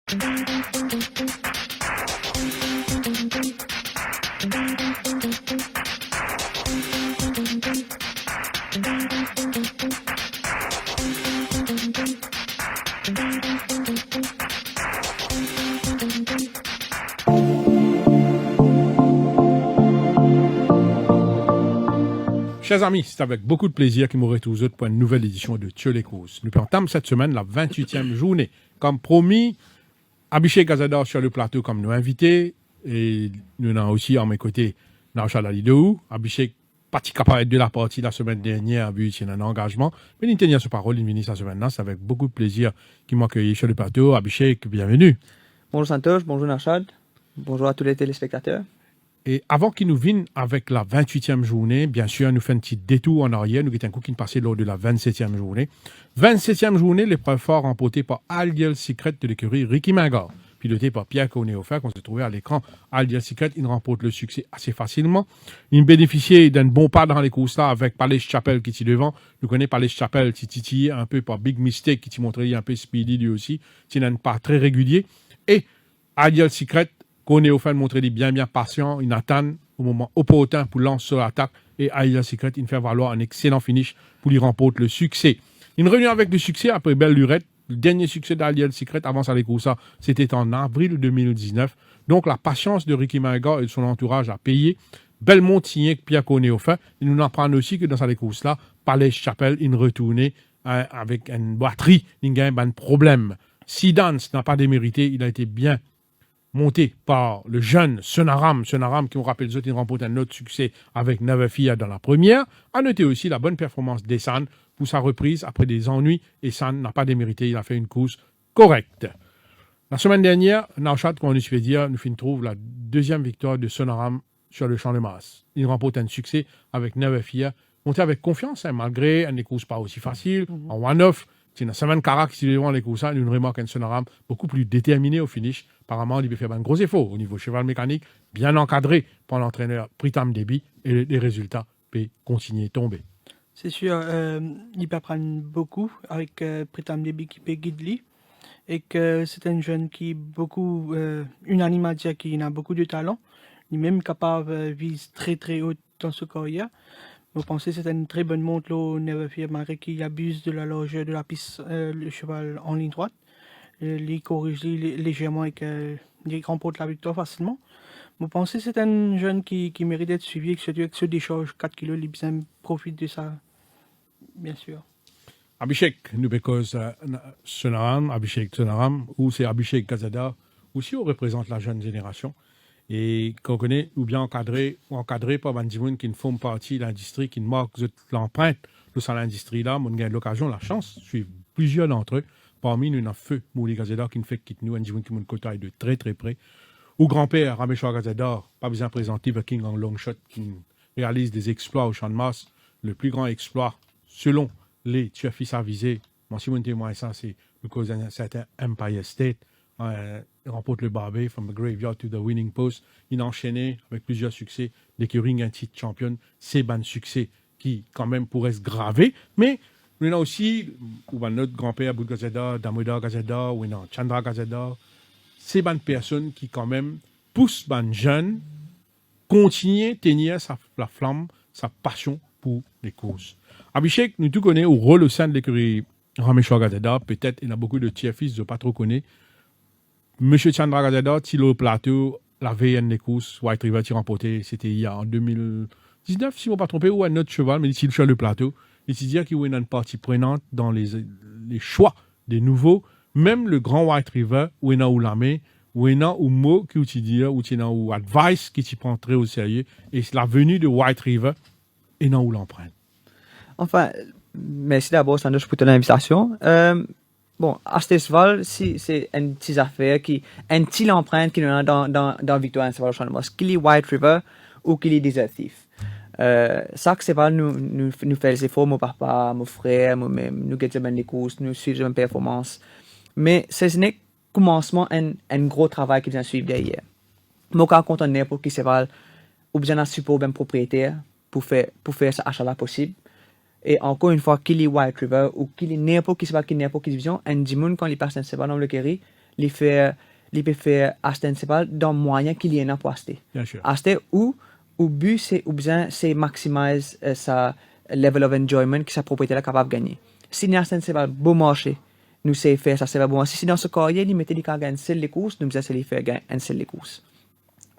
Chers amis, c'est avec beaucoup de plaisir que nous retrouvons tous pour une nouvelle édition de Tio les causes. Nous entame cette semaine la 28e journée. Comme promis, Abhishek Gazador sur le plateau comme nous invité. Et nous avons aussi à mes côtés Naushad Alidou. Abhishek, pas capable de la partie la semaine dernière, vu qu'il y a un engagement. Mais il tenait sa parole, il vient cette semaine-là. C'est avec beaucoup de plaisir qu'il m'a accueilli sur le plateau. Abhishek, bienvenue. Bonjour Santosh, bonjour Naushad, bonjour à tous les téléspectateurs. Et avant qu'il nous vienne avec la 28e journée, bien sûr, nous faisons un petit détour en arrière. Nous avons un coup qui est passé lors de la 27e journée. 27e journée, l'épreuve fort remportée par Ideal Secret de l'écurie Ricky Magor, piloté par Pierre Conéofer, qu'on s'est trouvé à l'écran. Ideal Secret, il remporte le succès assez facilement. Il bénéficiait d'un bon pas dans les courses là avec Palais Chapelle qui est devant. Nous connaissons Palais Chapelle qui titillait un peu par Big Mistake qui montrait un peu speedy lui aussi. C'est un pas très régulier. Et Ideal Secret, Conéofer montrait bien patient, il attend au moment opportun pour lancer l'attaque et Ideal Secret, il fait valoir un excellent finish pour lui remporter le succès. Il est revenu avec le succès après belle lurette. Le dernier succès d'Ideal Secret avant ça les courses, c'était en avril 2019. Donc la patience de Ricky Magor et de son entourage a payé. Belle monte signée que Pierre Conéofer. Il nous apprend aussi que dans ces courses-là, Palais Chapelle, il retournait avec une batterie, il a un problème. Sidan n'a pas démérité, il a été bien monté par le jeune Sonaram qui, on rappelle, il remporte un autre succès avec Navafia dans la première. A noter aussi la bonne performance d'Essan pour sa reprise après des ennuis. Essan n'a pas démérité, il a fait une course correcte. La semaine dernière, Naushad, comme on nous fait dire, nous trouve la deuxième victoire de Sonaram sur le champ de Mars. Il remporte un succès avec Navafia, monté avec confiance, malgré une course pas aussi facile, en one-off. C'est une semaine Karak qui est devant les courses, une remarque un Sonaram beaucoup plus déterminé au finish. Apparemment, il peut faire un gros effort au niveau cheval mécanique, bien encadré par l'entraîneur Pritam Debi, et les résultats peuvent continuer à tomber. C'est sûr, il peut apprendre beaucoup avec Pritam Debi qui peut guider, et que c'est un jeune qui beaucoup, unanime à dire qu'il a beaucoup de talent, il est même capable de viser très très haut dans ce carrière. Vous pensez que c'est une très bonne montre, là, Neverfield, malgré qu'il abuse de la largeur de la piste, le cheval en ligne droite. Il corrige légèrement et qu'il remporte la victoire facilement. Vous pensez que c'est un jeune qui mérite d'être suivi et que avec ce décharge 4 kg, il bien profite de ça, bien sûr. Abhishek, nous because Sonaram, Abhishek Sonaram, ou c'est Abhishek Gazador, aussi on représente la jeune génération. Et qu'on connaît ou bien encadré par Bandimoun qui ne font partie de l'industrie, qui ne marquent l'empreinte de cette industrie-là. On a l'occasion, la chance de suivre plusieurs d'entre eux. Parmi nous, on a feu Mouli Gazador qui ne fait quitte nous, Bandimoun qui nous côtoie de très très près. Ou grand-père Rameshwar Gazador, pas besoin de présenter The King en long shot, qui réalise des exploits au champ de masse. Le plus grand exploit, selon les tueurs-fils avisés, mon Simon témoin ça, c'est le cause d'un certain Empire State. Il remporte le Barbet, from the graveyard to the winning post. Il a enchaîné avec plusieurs succès. L'écurie un titre championne, c'est un succès qui, quand même, pourrait se graver. Mais, il y a aussi, notre grand-père, Boud Gazador, Damodar Gazador, ou Chandra Gazador. C'est une personne qui, quand même, pousse les jeunes, continuer à tenir la flamme, sa passion pour les courses. Abhishek, nous tout connaissons au rôle au sein de l'écurie Rameshwar Gazador. Peut-être, il y a beaucoup de tiers-fils, je ne pas trop connaître. Monsieur Chandra Gazador, il au plateau, la veille des courses, White River, qui remporté, c'était il y a en 2019, si je ne me pas trompé, ou un autre cheval, mais il sur le plateau. Il s'est dit qu'il y a une partie prenante dans les choix des nouveaux, même le grand White River, où il y a ou l'armée, où il y a ou mot qui utilise, où il y a ou advice qui s'y prend très au sérieux, et la venue de White River, et non où l'empreinte. Enfin, merci d'abord, Sandosh, pour ton invitation. Bon, à ce cheval, c'est une petite affaire une petite empreinte qui nous a dans Victoire, un cheval au champ de Mars, qu'il est White River ou qu'il est désertif. Ça, que cheval nous fait les efforts, mon papa, mon frère, moi-même, nous gagnons les courses, nous suivons une performance. Mais c'est un commencement, un gros travail qui vient suivre derrière. Moi, quand on est pour qu'il cheval, ou bien un support, bien propriétaire, pour faire ce achat-là possible. Et encore une fois, qu'il est White River ou qu'il est n'importe qui division, un dimanche quand il passe un cheval dans le Kerry, il peut faire acheter dans moyen qu'il y en a pour acheter. Bien sûr. Acheter ou but c'est ou bien c'est maximiser sa level of enjoyment que sa propriété est capable de gagner. Si nous avons un beau marché, nous savons faire ça, c'est bon. Si dans ce cas, il mettait des gagner un seul les courses, nous faisons faire gagner un seul les courses.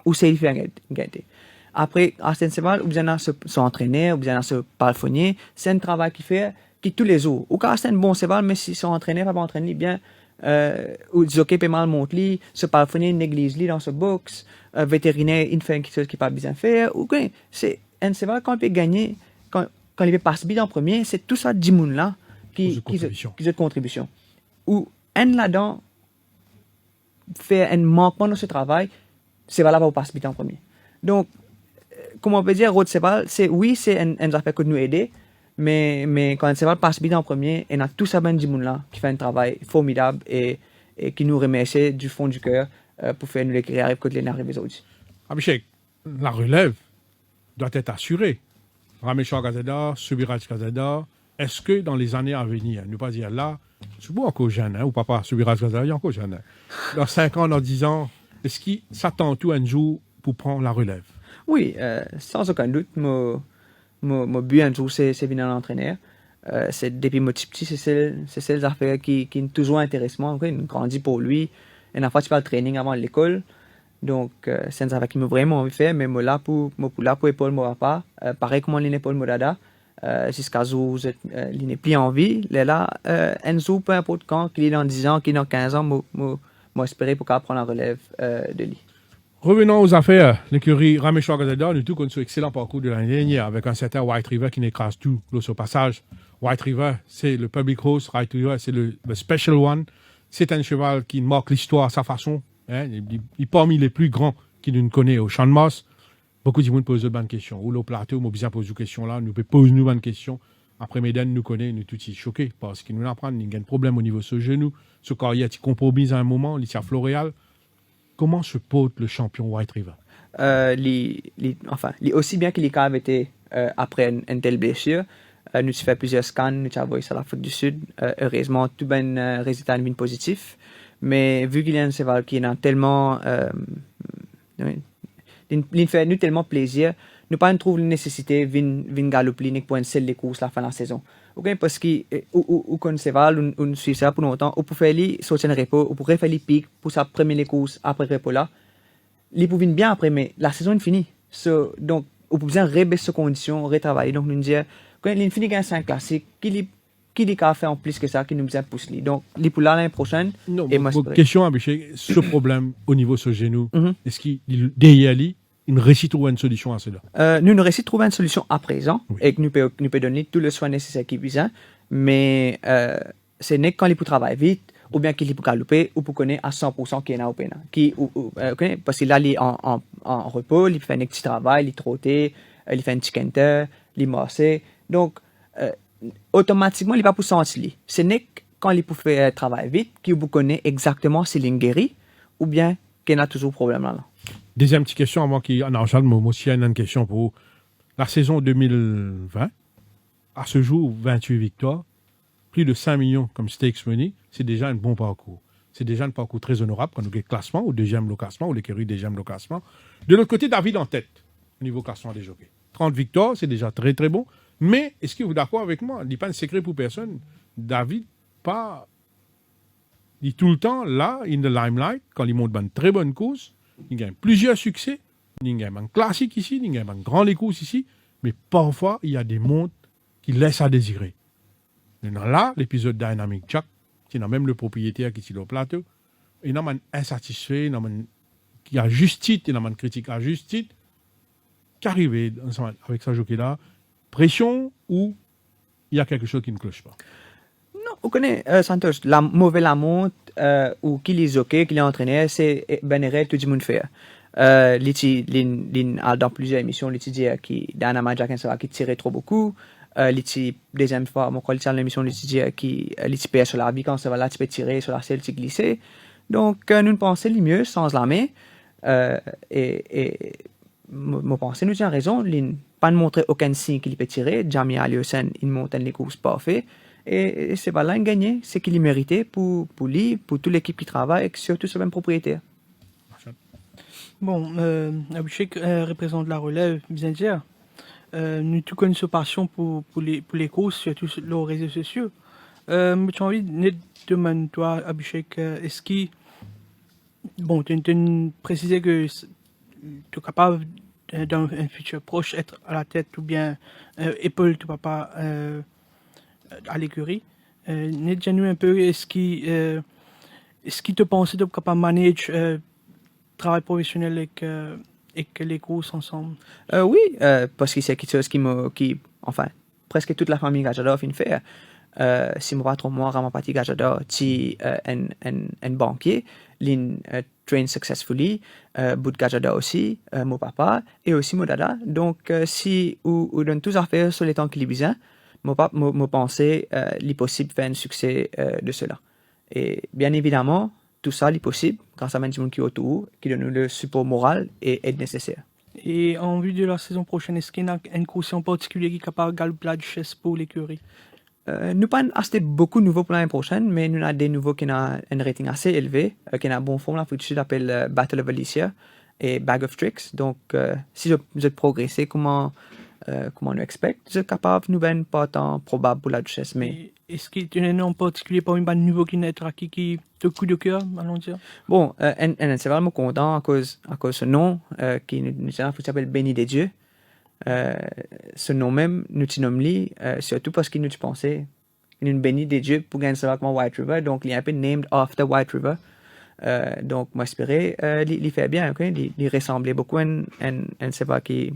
Ou c'est faire gagner. Après, Aston Seval, ou bien s'entraîner, ou bien se palfonnier, c'est un travail qu'il fait qui tous les jours. Ou quand c'est un bon Seval, mais si son entraîneur va pas entraîner bien, ou jockey peut mal monter, se palfonnier néglige dans ce box, vétérinaire, il fait quelque chose qui pas bien faire, ou quoi. C'est un Seval quand il peut gagner, quand il peut passer bien en premier, c'est tout ça, 10 moun là, qui ont contribution. Ou un là-dedans, fait un manquement dans ce travail, Seval va passer bien en premier. Donc, comment on peut dire, Rod Seval, c'est un affaire que nous aider, mais quand Seval passe bien en premier, on a tout ça ben du monde là qui fait un travail formidable et qui nous remercie du fond du cœur pour faire nous les carrières quand les arrivent aujourd'hui. Abhishek, la relève doit être assurée. Rameshwar Gazada, Subiraj Gazada, est-ce que dans les années à venir, ne pas dire là, c'est bon encore jeune, ou papa, Subiraj Gazada, il est encore jeune. Dans 5 ans, dans 10 ans, est-ce qu'il s'attend tout un jour pour prendre la relève? Oui, sans aucun doute, mon but un jour, c'est venir en entraîneur. C'est depuis mon petit, c'est celles affaires qui toujours intéressent. Il grandit pour lui. Et en fait, je fais le training avant l'école. Donc, c'est une affaire qui m'a vraiment envie de faire. Mais moi, là, pour épaule, moi, pas. Pareil comme l'épaule, moi, dada. Jusqu'à ce où il n'est plus en vie. Là, un jour, peu importe quand, qu'il est dans 10 ans, qu'il est dans 15 ans, moi, espérer pour qu'il prenne la relève de lui. Revenons aux affaires. L'écurie Rameshwar Gazada, nous tous connaissons un excellent parcours de l'année dernière avec un certain White River qui n'écrase tout l'eau sur passage. White River, c'est le public horse. White River, c'est le special one. C'est un cheval qui marque l'histoire à sa façon. Hein. Il est parmi les plus grands qui nous connaît au Champ de Mars. Beaucoup de gens posent de bonnes questions. Ou le plateau, moi, bien poser des questions là. Nous posons nous bonnes questions. Après, Médène nous connaît, nous tous choqués parce qu'il nous apprend. Il y a un problème au niveau de ce genou. Ce carrière, il compromis à un moment. Il est à Floréal. Comment se porte le champion White River? Aussi bien qu'il avait été après une telle blessure, nous avons fait plusieurs scans, nous avons envoyé sur l'Afrique du Sud. Heureusement, tout ben résultat est positif. Mais vu qu'il y a un cheval qui est tellement, il fait nous tellement plaisir, nous pas trouve la nécessité de galoper pour une seule des courses la fin de la saison. Okay? Parce que ou qu'on cheval, on suit ça pour longtemps, ou pour faire les sortir un repos, ou pour faire les pics pour sa première les courses après le repos là. Les pour venir bien après, mais la saison est finie. So, donc, on peut besoin rebaisser ses conditions, retravailler. Donc, nous disons, quand il finit un 5 classique, qui a fait en plus que ça, qui nous besoin pousser lui. Donc, les pour l'année prochaine. Non, question, Abhishek, ce problème au niveau de ce genou, est-ce qu'il derrière lui, il réussit à trouver une solution à cela? Nous réussit à trouver une solution à présent et que nous peut donner tout le soin nécessaire qu'il besoin. Mais c'est n'est quand il peut travailler vite, ou bien qu'il peut galoper, ou pour connaître à 100% qu'il est au pénal. Parce que là, il est en repos, il fait un petit travail, il trotte, il fait un petit canter, il marche. Donc, automatiquement, il ne va pas pour sentir. Ce n'est quand il peut faire travail vite qu'il vous connaît exactement s'il est guéri, ou bien qu'il a toujours problème là. Deuxième petite question avant qu'il enchaîne, moi aussi, il y a une question pour la saison 2020. À ce jour, 28 victoires, plus de 5 millions comme stakes money, c'est déjà un bon parcours. C'est déjà un parcours très honorable quand nous avons le classement, ou deuxième le classement, ou l'écurie deuxième le classement. De l'autre côté, David en tête, au niveau classement des jockeys. 30 victoires, c'est déjà très très bon. Mais, est-ce que vous êtes d'accord avec moi? Il n'est pas un secret pour personne. David, il est tout le temps là, in the limelight, quand il monte une très bonne course. Il gagne plusieurs succès. Il gagne un classique ici, il gagne un grand les courses ici. Mais parfois, il y a des montes qui laissent à désirer. Maintenant, là, l'épisode Dynamic Jack, c'est même le propriétaire qui est sur le plateau. Il y a un insatisfait, il y a un qui a juste titre, il y a un critique à juste titre, qui arrive avec sa jockey-là. Pression ou il y a quelque chose qui ne cloche pas? Non, vous connaissez, Santos, la mauvaise la monte, ou qui les jockey, qui les entraîneurs, c'est ben tout le monde fait. Dans plusieurs émissions, dit qui, Dynamic Jack, qui tirait trop beaucoup. Deuxième fois, moi, quand l'émission, dit qui perd sur la vie, quand ça va là, tu peux tirer sur la selle, tu glisser. Donc, nous pensons le mieux sans la main. Et moi, pensons, nous avons raison, pas de montrer aucun signe qu'il peut tirer. Jamie Alliosen, il monte les courses parfait. et c'est pas là un gagné, c'est qu'il est mérité pour lui, pour toute l'équipe qui travaille et surtout ce même propriétaire. Bon, Abhishek représente la relève, bien dire. Nous tous connaissons passion pour les courses, surtout sur les réseaux sociaux. Mais tu as envie de demander, toi, Abhishek, est-ce que, bon, tu précisé que tu es capable dans un futur proche être à la tête ou bien épaule ton papa à l'écurie. Dis-nous un peu, est-ce qu'il te pensait de capable manager travail professionnel avec les courses ensemble? Oui, parce que c'est quelque chose enfin, presque toute la famille Gajador fin faire. Si mon patron, moi, Rama Pati Gajador, si un banquier, l'in train successfully, bout Gajador aussi, mon papa, et aussi mon dada. Donc, si ou donne tous affaires sur les temps qu'il est besoin, mon pensée, il est possible de faire un succès de cela. Et bien évidemment, tout ça est possible grâce à Management qui est autour, qui donne le support moral et aide nécessaire. Et en vue de la saison prochaine, est-ce qu'il y a une course en particulier qui est capable de galoper la duchesse pour l'écurie? Nous pas acheté beaucoup de nouveaux pour l'année prochaine, mais nous avons des nouveaux qui ont un rating assez élevé, qui ont un bon forme. La future s'appelle Battle of Alicia et Bag of Tricks. Donc, si vous êtes progressé, comment nous expect, vous êtes capable de nous donner pas tant probable pour la duchesse. Mais est-ce qu'il y a un nom en particulier parmi les nouveaux qui naîtront qui te coup de cœur, allons dire? Bon, c'est vraiment content à cause de ce nom qui nous s'appelle Béni des Dieux. Ce nom même, nous nommons surtout parce qu'il nous pensait qu'il nous bénit des dieux pour gagner ça avec White River, donc il est un peu named after White River. Donc, moi, j'espérais, il fait bien, ok? Il ressemblait beaucoup à un sépa qui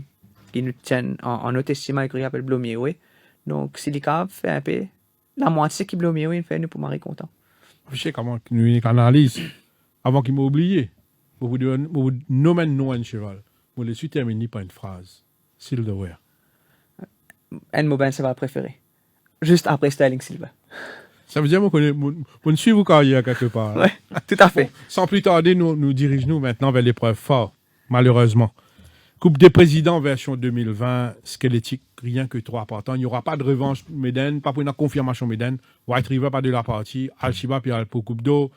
nous tient en haute estime, qui s'appelle Blomier. Donc, si les caves fait un peu la moitié qui Blomier, il fait nous pour Marie content. Je sais comment nous analyse avant qu'il m'ait oublié. Vous nommez nom un cheval. Vous le suis terminé par une phrase. Silverware. Un de mes cheval préféré. Juste après Sterling Silver. Ça veut dire que vous suivez vos carrières quelque part. Oui, tout à fait. Bon, sans plus tarder, nous dirigeons maintenant vers l'épreuve forte, malheureusement. Coupe des présidents version 2020, squelettique, rien que 3 partants. Il n'y aura pas de revanche Méden, pas pour une confirmation Méden. White River, pas de la partie. Al-Shiba, puis Alpo Coupe d'eau.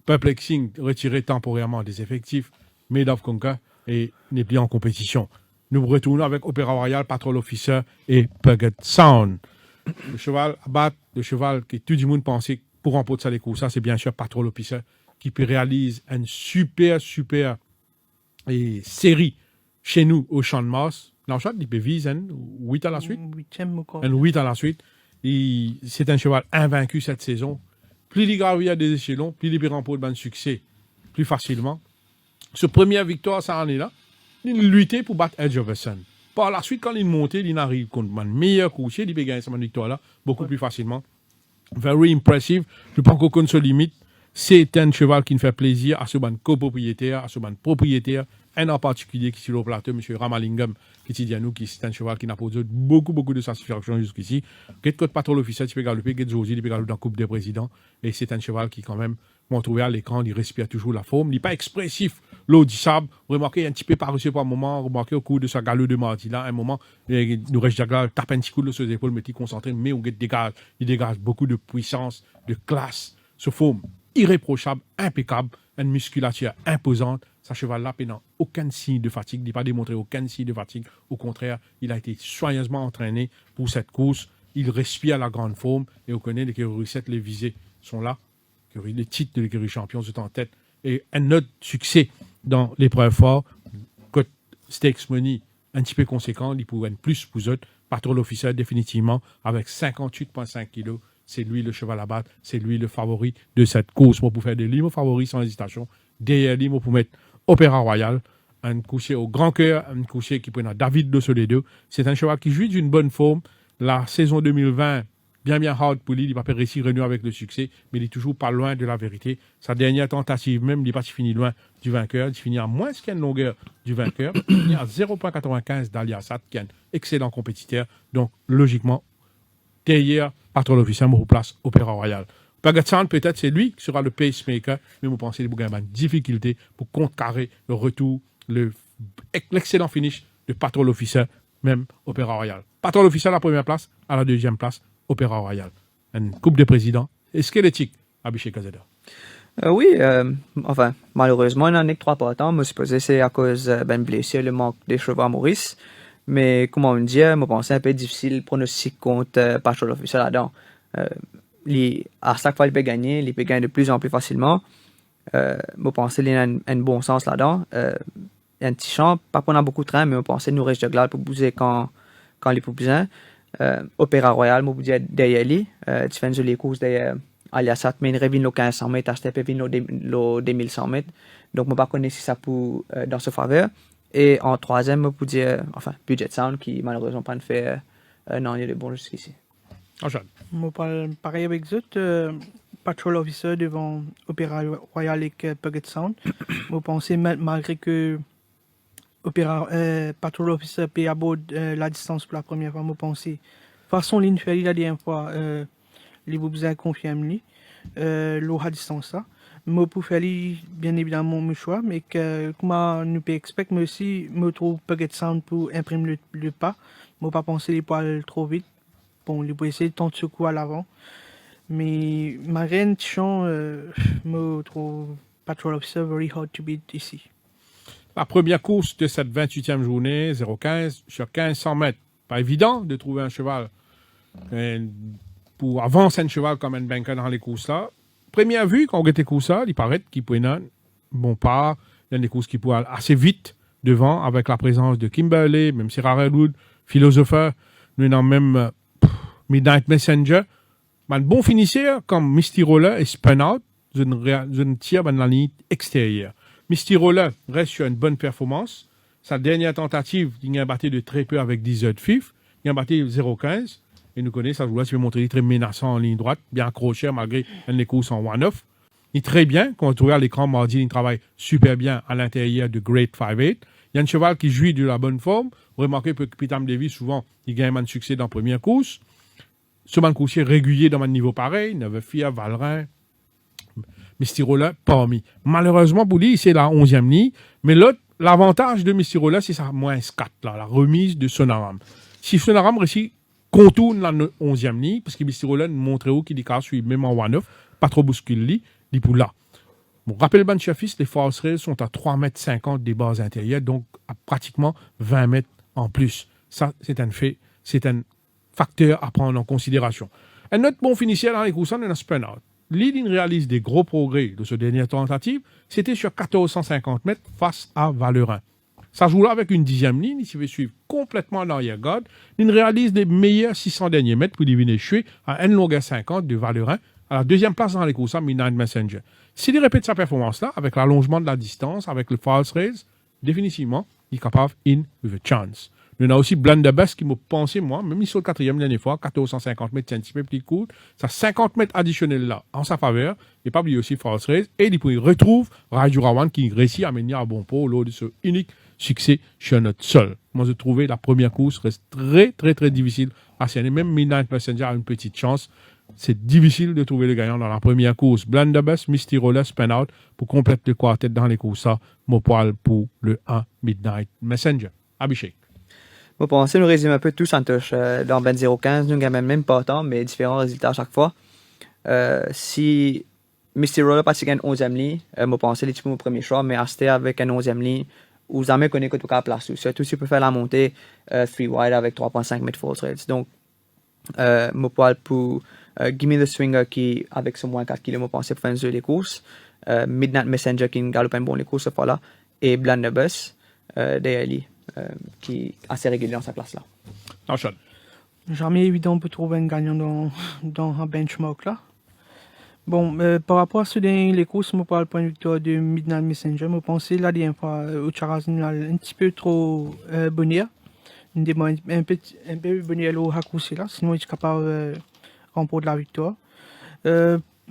Perplexing, retiré temporairement des effectifs. Made of Conquer et n'est plus en compétition. Nous retournons avec Opéra Royal, Patrol Officer et Puget Sound. Le cheval à battre, le cheval que tout le monde pensait pour remporter ça les courses, ça c'est bien sûr Patrol Officer qui réalise une super série chez nous au Champ de Mars. Dans le il peut viser 8 à la suite. 8 à la suite. C'est un cheval invaincu cette saison. Plus il gravit à des échelons, plus il peut remporter de succès plus facilement. Ce première victoire, ça en est là. Il luttait pour battre Edge of the Sun. Par la suite, quand il montait, il arrive contre un meilleur coursier, il peut gagner cette victoire-là beaucoup plus facilement. Very impressive. Je pense qu'aucune se limite. C'est un cheval qui me fait plaisir à ce ban copropriétaire, à ce ban propriétaire, un en particulier qui est sur le plateau, M. Ramalingam, qui dit à nous que c'est un cheval qui n'a posé beaucoup de satisfaction jusqu'ici. Get code Patrol Officiel, tu peux galoper, Get Josie, il peut galoper dans la Coupe des Présidents. Et c'est un cheval qui, quand même, m'ont trouvé à l'écran, il respire toujours la forme. Il n'est pas expressif, l'eau du sable. Remarquez un petit peu par-dessus par moment, remarquez au cours de sa galop de mardi là, un moment, nous reste Jagla, tape un petit coup sur les épaules, mais il concentré, mais on dégage, il dégage beaucoup de puissance, de classe, ce forme irréprochable, impeccable, une musculature imposante. Ce cheval-là, n'a aucun signe de fatigue, il n'a pas démontré aucun signe de fatigue. Au contraire, il a été soigneusement entraîné pour cette course. Il respire la grande forme et on connaît l'écurie 7, les visées sont là. Les titres de l'écurie champion sont en tête. Et un autre succès dans l'épreuve fort, côte Stakes Money, un petit peu conséquent, il pourrait être plus pour eux. Patrol Officer, définitivement, avec 58,5 kilos. C'est lui le cheval à battre, c'est lui le favori de cette course. Moi, pour faire des limos favoris sans hésitation, derrière lui, pour mettre Opéra Royal, un coucher au grand cœur, un coucher qui prend David de Soledo. C'est un cheval qui joue d'une bonne forme. La saison 2020, bien hard pour lui, il va pas réussir à renouer avec le succès, mais il est toujours pas loin de la vérité. Sa dernière tentative, même, il n'est pas fini loin du vainqueur. Il finit à moins qu'une longueur du vainqueur. Il finit à 0,95 d'Aliasat, qui est un excellent compétiteur. Donc, logiquement, derrière, Patrol Officer, on place Opéra Royal. Pagatsan, peut-être, c'est lui qui sera le pacemaker, mais vous pensez qu'il y a une difficulté pour contrecarrer le retour, l'excellent finish de Patrol Officer, même Opéra Royal. Patrol Officer à la première place, à la deuxième place, Opéra Royal. une coupe de président. Est-ce qu'elle est éthique, Abhishek Kazada? Oui, enfin, malheureusement, il n'en est que 3 partants. Je suppose que c'est à cause d'une blessure, le manque des chevaux à Maurice. Mais, comme on dit, je pense que c'est un peu difficile de pronostiquer contre Patrol Officer là-dedans. À chaque fois, il peut gagner de plus en plus facilement. Je pense qu'il y a un bon sens là-dedans. Il y a un petit champ, pas qu'on a beaucoup de train, mais je pense qu'il nous reste de glace pour bouger quand il est besoin. Opéra Royal, je vous dis derrière lui. Tu fais les courses derrière Aliasat, mais il revient le 1500 mètres, à Step le 2100 mètres. Donc, je ne sais pas si ça peut dans ce faveur. Et en troisième, je peux dire, Budget Sound, qui malheureusement pas fait un an de bon jusqu'ici. Enchaîne. Je parle pareil avec eux. Patrol Officer devant Opéra Royal et Puget Sound. Je pense malgré que Patrol Officer paye à bord la distance pour la première fois, je pense façon ligne ferry la dernière fois, les besoins confirment l'eau à distance ça. Je peux faire bien évidemment mon choix, mais que comme nous peut expect, mais aussi me trouve Puget Sound pour imprimer le pas. Je pas penser les poils trop vite. Bon, les poils essayer de tenter ce coup à l'avant. Mais ma reine chant, me trouve Patrol Officer very hard to beat ici. La première course de cette 28e journée, 0,15 sur 1500 mètres. Pas évident de trouver un cheval pour avancer un cheval comme un banker dans les courses là. Première vue, quand on regarde les courses là, il paraît qu'il peut y avoir bon pas. Il y a des courses qui peuvent aller assez vite devant avec la présence de Kimberley, même Sarah Redwood, Philosopher, nous avons même Midnight Messenger. Un bon finisseur comme Misty Roller et Spun Out, je ne tire dans la ligne extérieure. Misty Roller reste sur une bonne performance. Sa dernière tentative, il a battu de très peu avec 10 heures de FIF. Il a battu 0,15. Et nous connaissons, ça je vais montrer très menaçant en ligne droite, bien accroché malgré les courses en one-off. Il est très bien. Quand on regarde l'écran mardi, il travaille super bien à l'intérieur de Great 5-8. Il y a un cheval qui jouit de la bonne forme. Vous remarquez que Pitam Davis, souvent, il gagne un succès dans la première course. Ce man coursier régulier dans un niveau pareil, Neverfear, Valrin, Misty Roller, parmi. Malheureusement, pour lui, c'est la 11e ligne. Mais l'autre, l'avantage de Misty Roller, c'est sa moins 4, là, la remise de Sonaram. Si Sonaram réussit, contourne la 11e ligne, parce que Misty Roller montre où qu'il est suivre même en 1-9, pas trop bouscule, il pour là. Bon, rappel ban chefis, les Force Rails sont à 3,50 m des bases intérieures, donc à pratiquement 20 mètres en plus. Ça, c'est un fait, c'est un facteur à prendre en considération. Un autre bon finisseur dans les courses, c'est un Spun Out. Leading réalise des gros progrès de ce dernier tentative. C'était sur 1450 mètres face à Valerin. Ça joue là avec une 10e ligne. Il se fait suivre complètement en arrière-garde. Il réalise les meilleurs 600 derniers mètres pour deviner échouer à 1 longueur 50 de Valerin à la 2e place dans les courses à Midnight Messenger. S'il répète sa performance là, avec l'allongement de la distance, avec le false race, définitivement, il est capable in with a chance. Nous avons aussi Blunderbuss qui m'a pensé, moi, même sur le 4e dernière fois, 1450 mètres, c'est un petit peu plus court. Ça 50 mètres additionnels là, en sa faveur. Et pas oublier aussi False Race. Et il retrouve Rajurawan qui réussit à mener à bon pot lors de ce unique succès chez notre sol. Moi, je trouvais la première course reste très, très, très difficile à cerner. Même Midnight Messenger a une petite chance. C'est difficile de trouver le gagnant dans la première course. Blunderbuss, Misty Roller, Spin Out pour compléter le quartet dans les courses. Ça, mon poil pour le 1 Midnight Messenger. Abhishek. Je pense que nous résumons un peu tous en touche. Dans Ben 015, nous gagnons même pas tant, mais différents résultats à chaque fois. Si Misty Roller passe une 11e ligne, je pense que c'est mon premier choix, mais rester avec une 11e ligne, vous jamais connaissez que tout cas place. Surtout si vous pouvez faire la montée 3 wide avec 3,5 mètres false rates. Donc, je parle pour Gimme the Swinger qui, avec son moins 4 kg, je pense pour faire un jeu des courses. Midnight Messenger qui galope un bon les courses, cette fois-là. Et Blunderbuss derrière lui. Qui est assez régulier dans sa classe-là. Jamais évident de trouver un gagnant dans un benchmark là. Bon, par rapport à ce dernier, les courses, je parle point de victoire de Midnight Messenger. Je pensais la dernière fois au Charazin un petit peu trop bonnière. Un peu bonnière au Hakusi là, sinon il est capable de remporter la victoire.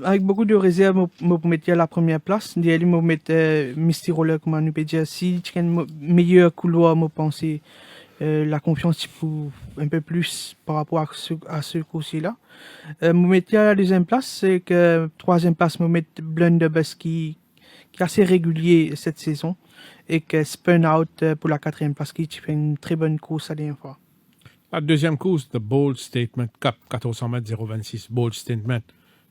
Avec beaucoup de réserves, je mettais la première place. Derrière, je mettais Misty Roller, comme on peut dire. Si tu as un meilleur couloir, je pense la confiance pour un peu plus par rapport à ce coursier-là. Je mettais à la 2e place, c'est que 3e place, je mettais Blunderbuss qui est assez régulier cette saison. Et que Spun Out pour la 4e place, qui fait une très bonne course la dernière fois. La deuxième course, The Bold Statement Cup, 1400 mètres 0,26, Bold Statement.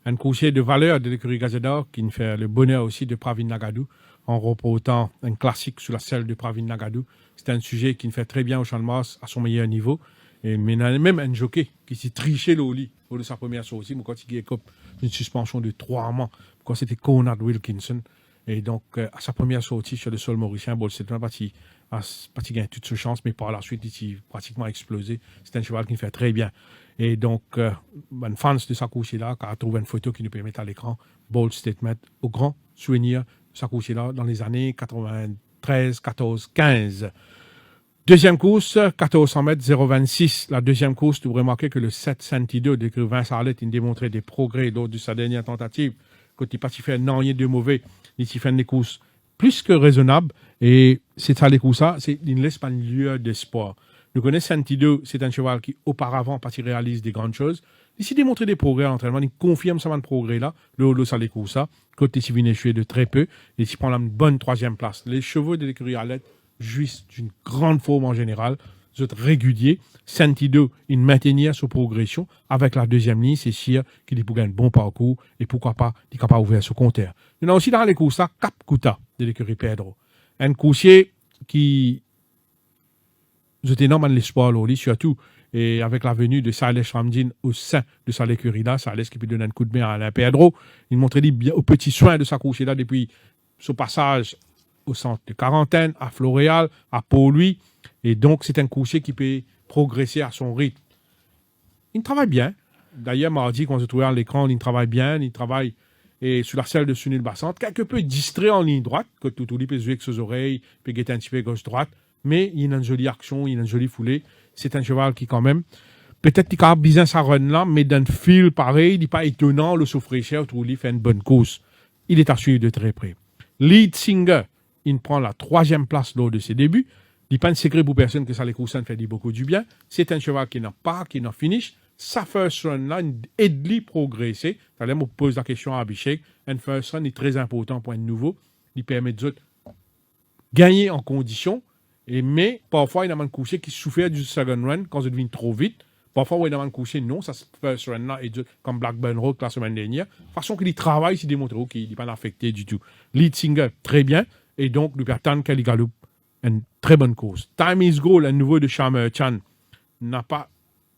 Un coursier de valeur de l'écurie Gazador qui nous fait le bonheur aussi de Pravin Nagadou en reportant un classique sur la selle de Pravin Nagadou. C'est un sujet qui nous fait très bien au Champ de Mars à son meilleur niveau. Et même un jockey qui s'est triché au lit de sa première sortie, mais quand il a une suspension de 3 mois, quand c'était Conrad Wilkinson. Et donc, à sa première sortie sur le sol mauricien, Bold Statement a gagné toute sa chance, mais par la suite, il a pratiquement explosé. C'est un cheval qui fait très bien. Et donc, un fan de sa course-là, qui a trouvé une photo qui nous permet à l'écran, Bold Statement, au grand souvenir de sa course-là dans les années 93, 14, 15. Deuxième course, 1400 mètres, 0,26. La deuxième course, vous remarquez que le 7 Santido de Vincent Arlette, il démontrait des progrès lors de sa dernière tentative. Quand il partit faire non, rien de mauvais, il s'y fait des courses plus que raisonnables. Et c'est ça, les courses, il ne laisse pas une lueur d'espoir. Nous connaissons Santido, c'est un cheval qui, auparavant, parce qu'il réalise des grandes choses, il s'est démontré des progrès à l'entraînement, il confirme ce progrès-là, le ça les courses, quand il s'y vient échouer de très peu, et il prend la bonne troisième place. Les chevaux de l'écurie Arlette jouissent d'une grande forme en général, ils sont réguliers. Santido, il maintenir sa progression avec la deuxième ligne, c'est sûr qu'il peut gagner un bon parcours et pourquoi pas, il est capable d'ouvrir ce compteur. Il y a aussi dans les courses, Cap Kuta de l'écurie Pedro. Un coursier qui est énorme l'espoir, surtout et avec la venue de Silas Ramdin au sein de sa écurie-là, Silas qui peut donner un coup de main à Alain Pedro. Il montrait bien au petit soin de sa course-là depuis son passage au centre de quarantaine, à Floréal, à Pau-Louis. Et donc, c'est un coursier qui peut progresser à son rythme. Il travaille bien. D'ailleurs, mardi, quand on se trouvait à l'écran, il travaille bien. Il travaille et sur la selle de Sunil Bassante, quelque peu distrait en ligne droite, que tout peut jouer avec ses oreilles, peut guetter un petit peu gauche-droite. Mais il a une jolie action, il a une jolie foulée. C'est un cheval qui, quand même, peut-être qu'il a bien sa run là, mais d'un fil pareil, il n'est pas étonnant, le souffrir où il fait une bonne course. Il est à suivre de très près. Lead Singer, il prend la 3e place lors de ses débuts. Il n'est pas un secret pour personne que ça les courses fait beaucoup du bien. C'est un cheval qui n'a finish. Sa first run là, aide-lui progresser. Là, on pose la question à Abhishek. Un first run est très important pour un nouveau. Il permet de gagner en condition. Mais parfois, il y a un coursier qui souffre du second run quand ça devient trop vite. Parfois, il y a un coursier, non, ça first run là, comme Blackburn Road la semaine dernière. De façon qu'il travaille, il démontre qu'il n'est pas affecté du tout. Lead Singer, très bien. Et donc, lui attend qu'il galope une très bonne course. Time is Goal, un nouveau de Shamer Chan, n'a pas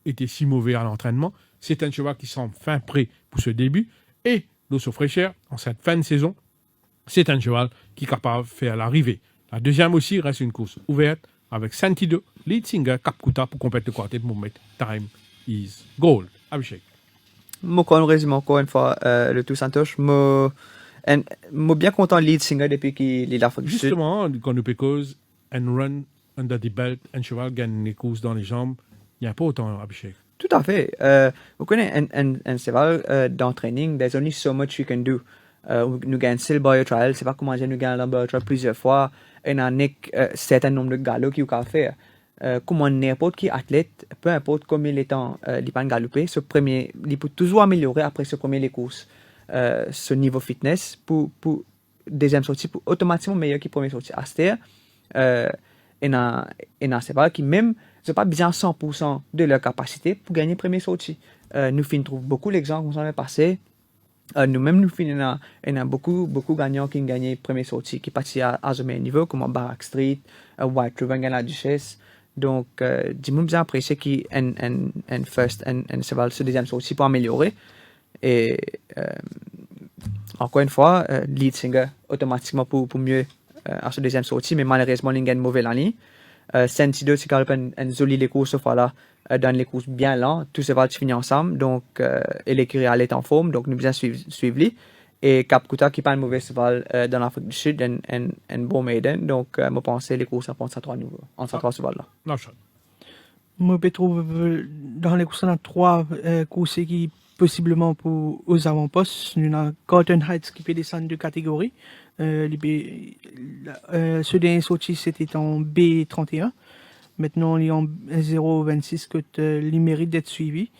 été si mauvais à l'entraînement. C'est un cheval qui semble fin prêt pour ce début. Et l'Osso Fraîcheur, en cette fin de saison, c'est un cheval qui est capable de faire l'arrivée. La deuxième aussi reste une course ouverte avec Santido, Lead Singer, Cap Kuta pour compléter le quartet pour mettre Time is Gold. Abhishek. Moi, quand on résume encore une fois le tout Santosh, moi bien content Lead Singer depuis qu'il est là. Justement, quand nous pécose, un run under the belt, un cheval gagne les courses dans les jambes, il n'y a pas autant, Abhishek. Tout à fait. Vous connaissez un cheval dans le training, there's only so much you can do. Nous gagnons le Boyer Trial, c'est pas comment nous gagnons le Boyer Trial plusieurs fois. Et on a un certain nombre de galops qu'il faut faire. Comment n'importe qui athlète, peu importe combien de temps il peut galoper, il peut toujours améliorer après ce premier les courses. Ce niveau fitness pour deuxième sortie, pour automatiquement meilleur que première sortie. À ce et un cheval qui même c'est pas bien 100% de leur capacité pour gagner première sortie. Nous trouvons beaucoup l'exemple qu'on s'en est passé. Nous-mêmes, il y a beaucoup gagnants qui ont gagné première sortie, qui partent à ce meilleur niveau, comme Barak Street, White River, la Duchesse. Donc, dis-moi bien apprécié qu'il y a un cheval sur deuxième sortie pour améliorer. Et encore une fois, Lead Singer automatiquement pour mieux à ce deuxième sortie, mais malheureusement, il y a une mauvaise ligne. Sentido, c'est quand même une jolie course, voilà, dans les courses bien lentes, tous ces vals finissent ensemble, donc, et l'écurie est en forme, donc nous bien suivre lui. Et Cap Kuta qui n'est pas un mauvais cheval dans l'Afrique du Sud, un bon maiden, donc, je pense que les courses sont à 3 niveaux, en ces 3 chevals-là. Moi, je trouve dans les courses, on a 3 courses qui possiblement pour aux avant-postes. Nous avons Carlton Heights qui peut descendre de catégorie. Ce dernier sorti, c'était en B31. Maintenant, il est en 0,26 que il mérite d'être suivi.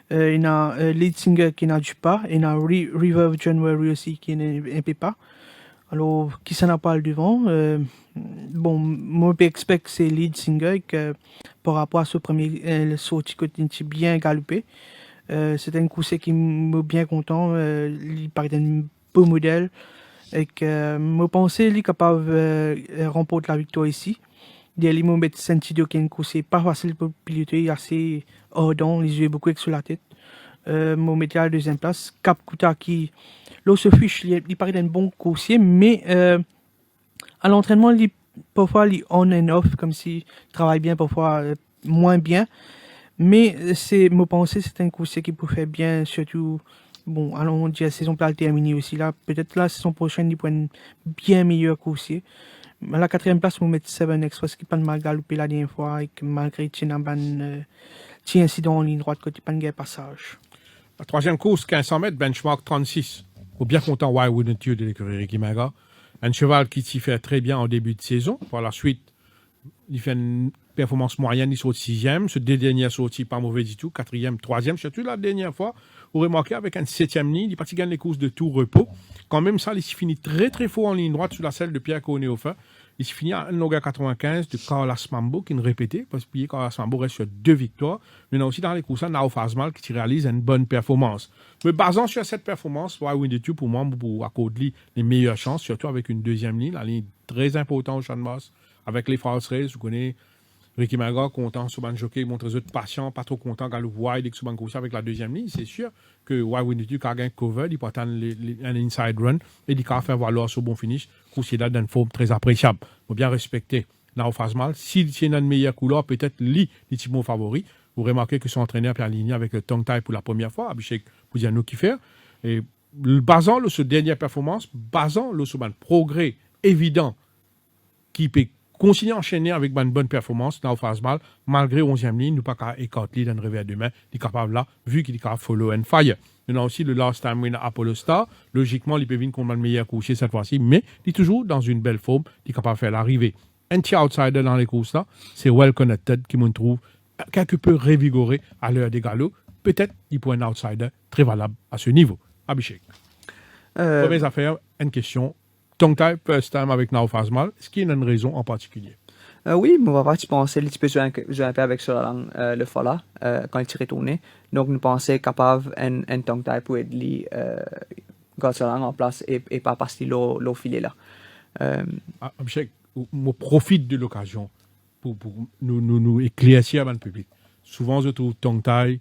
Il y a Lead Singer qui n'a pas. Il y a River of January aussi qui n'est pas. Alors, qui s'en a pas le devant. bon, moi, j'expecte c'est lead single que par rapport à ce premier sorti que tu bien galopé. C'était un course qui m'a bien content. Il paraît un beau modèle. Et que moi, pensais qu'il est capable de remporter la victoire ici. Il m'a senti qu'il y a une course pas facile pour piloter, assez ardent, les yeux beaucoup sur la tête. Moi, mettais à la deuxième place. Cap Kuta qui, là, se fiche, il paraît d'un bon coursier, mais à l'entraînement, parfois, il on and off, comme s'il travaille bien, parfois moins bien. Mais me penser, c'est un coursier qui peut faire bien, surtout, bon, allons dire, la saison peut terminer aussi là. Peut-être la saison prochaine, il peut être bien meilleur coursier. À la quatrième place, on met 7 Express qui pas de mal galopé la dernière fois, et que malgré un petit incident en ligne droite, quand il pas de passage. La troisième course, 1500 mètres, benchmark 36. Faut bien content Why Wouldn't You de l'écurie Ricky Maga. Un cheval qui s'y fait très bien en début de saison. Par la suite, il fait une performance moyenne, il saute sixième. Ce deux derniers sorties pas mauvais du tout. Quatrième, troisième, surtout la dernière fois. Vous remarquez avec un septième ligne, il parti gagne les courses de tout repos. Quand même ça, il s'y finit très très fort en ligne droite sur la selle de Pierre Cornéofin. Il s'y finit à 1,95 de Carlos Mambo qui ne répétait, parce que Carlos Mambo reste sur 2 victoires. Mais aussi dans les courses, Nao Fazmal qui réalise une bonne performance. Mais basant sur cette performance, Why Wouldn't You pour moi, pour accorder les meilleures chances, surtout avec une deuxième ligne, la ligne très importante au Champ de Mars, avec les false races, vous connaissez Ricky Maga, content, Souban Jockey, montre les autres patients, pas trop content, Galou Wide et Souban Goussi avec la deuxième ligne. C'est sûr que Why Wouldn't You, quand il gagne cover, il peut attendre un inside run et il peut faire valoir sur bon finish, Coursier là d'une forme très appréciable. Il faut bien respecter Nao Fazmal. S'il tient une meilleure couleur, peut-être lui, les petits mots favoris. Vous remarquez que son entraîneur est aligné avec le tongue tie pour la première fois, Abhishek Poudiano qui fait. Et basant sur cette dernière performance, basant sur un progrès évident qui peut continuer à enchaîner avec une bonne performance dans phase mal, malgré 11e ligne, nous pas qu'à écarter d'un réveil demain, il est capable là, vu qu'il est capable de follow and fire. Nous avons aussi le last time winner Apollo Star. Logiquement, il peut venir contre le meilleur coursier cette fois-ci, mais il est toujours dans une belle forme, il est capable de faire l'arrivée. Un petit outsider dans les courses là, c'est Well Connected qui me trouve quelque peu révigoré à l'heure des galops. Peut-être il peut être un outsider très valable à ce niveau. Abhishek. Première affaire, une question. Tongue tie, first time avec Nao Fazmal, est-ce qu'il y a une raison en particulier? Oui, mais on va pas penser un petit peu jouer un peu avec sur la langue, le fola, quand il s'est retourné. Donc, nous pensons capable un tongue tie pour aider garder la langue en place et pas passer l'eau filet là. Abhishek, je profite de l'occasion pour nous éclaircir à le public. Souvent, je trouve tongue tie,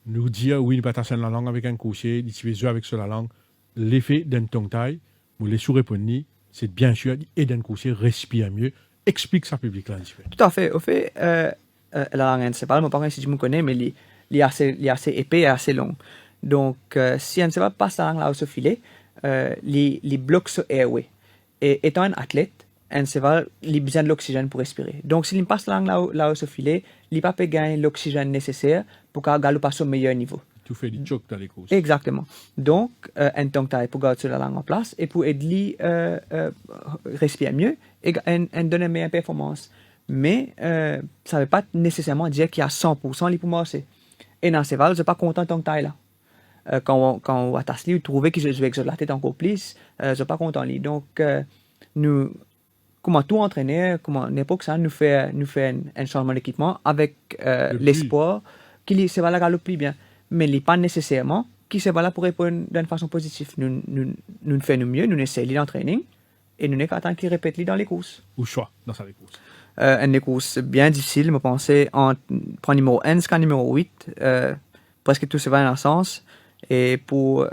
nous dire oui, il peut passer la langue avec un coursier, il peut jouer avec sur la langue. L'effet d'un tongue tie, vous les sous-répondez, c'est bien sûr aider un coursier respire mieux. Explique ça public là. Tout à fait. Au fait, la langue encéphale, mon parent, si je me connais, mais il est assez épais et assez long. Donc, si encéphale passe la langue là où se filet, il bloque ce airway. Et étant un athlète, encéphale, il a besoin de l'oxygène pour respirer. Donc, s'il passe la langue là où se filet, il ne peut pas gagner l'oxygène nécessaire pour qu'il passe au meilleur niveau. Tu fais du choc dans les courses. Exactement. Donc, un tongue tie pour garder la langue en place et pour aider respirer mieux et donner une meilleure performance. Mais ça ne veut pas nécessairement dire qu'il y a 100% les poumons marcher. Et dans ces vals, je ne suis pas content de tongue tie là. Quand on attache lui, trouver que je vais exercer la tête encore plus, je ne suis pas content lui. Donc, nous, comment tout entraîneur, comment n'importe ça, nous fait un changement d'équipement avec l'espoir qu'il se va la galoper plus bien. Mais il n'est pas nécessairement qui se va là pour répondre d'une façon positive. Nous faisons mieux, nous essayons l'entraînement et nous n'avons qu'à attendre qu'il répète dans les courses. Ou choix dans les courses. Une course bien difficile, je pensais, pour numéro 1 jusqu'à numéro 8, presque tout se va dans le sens. Et pour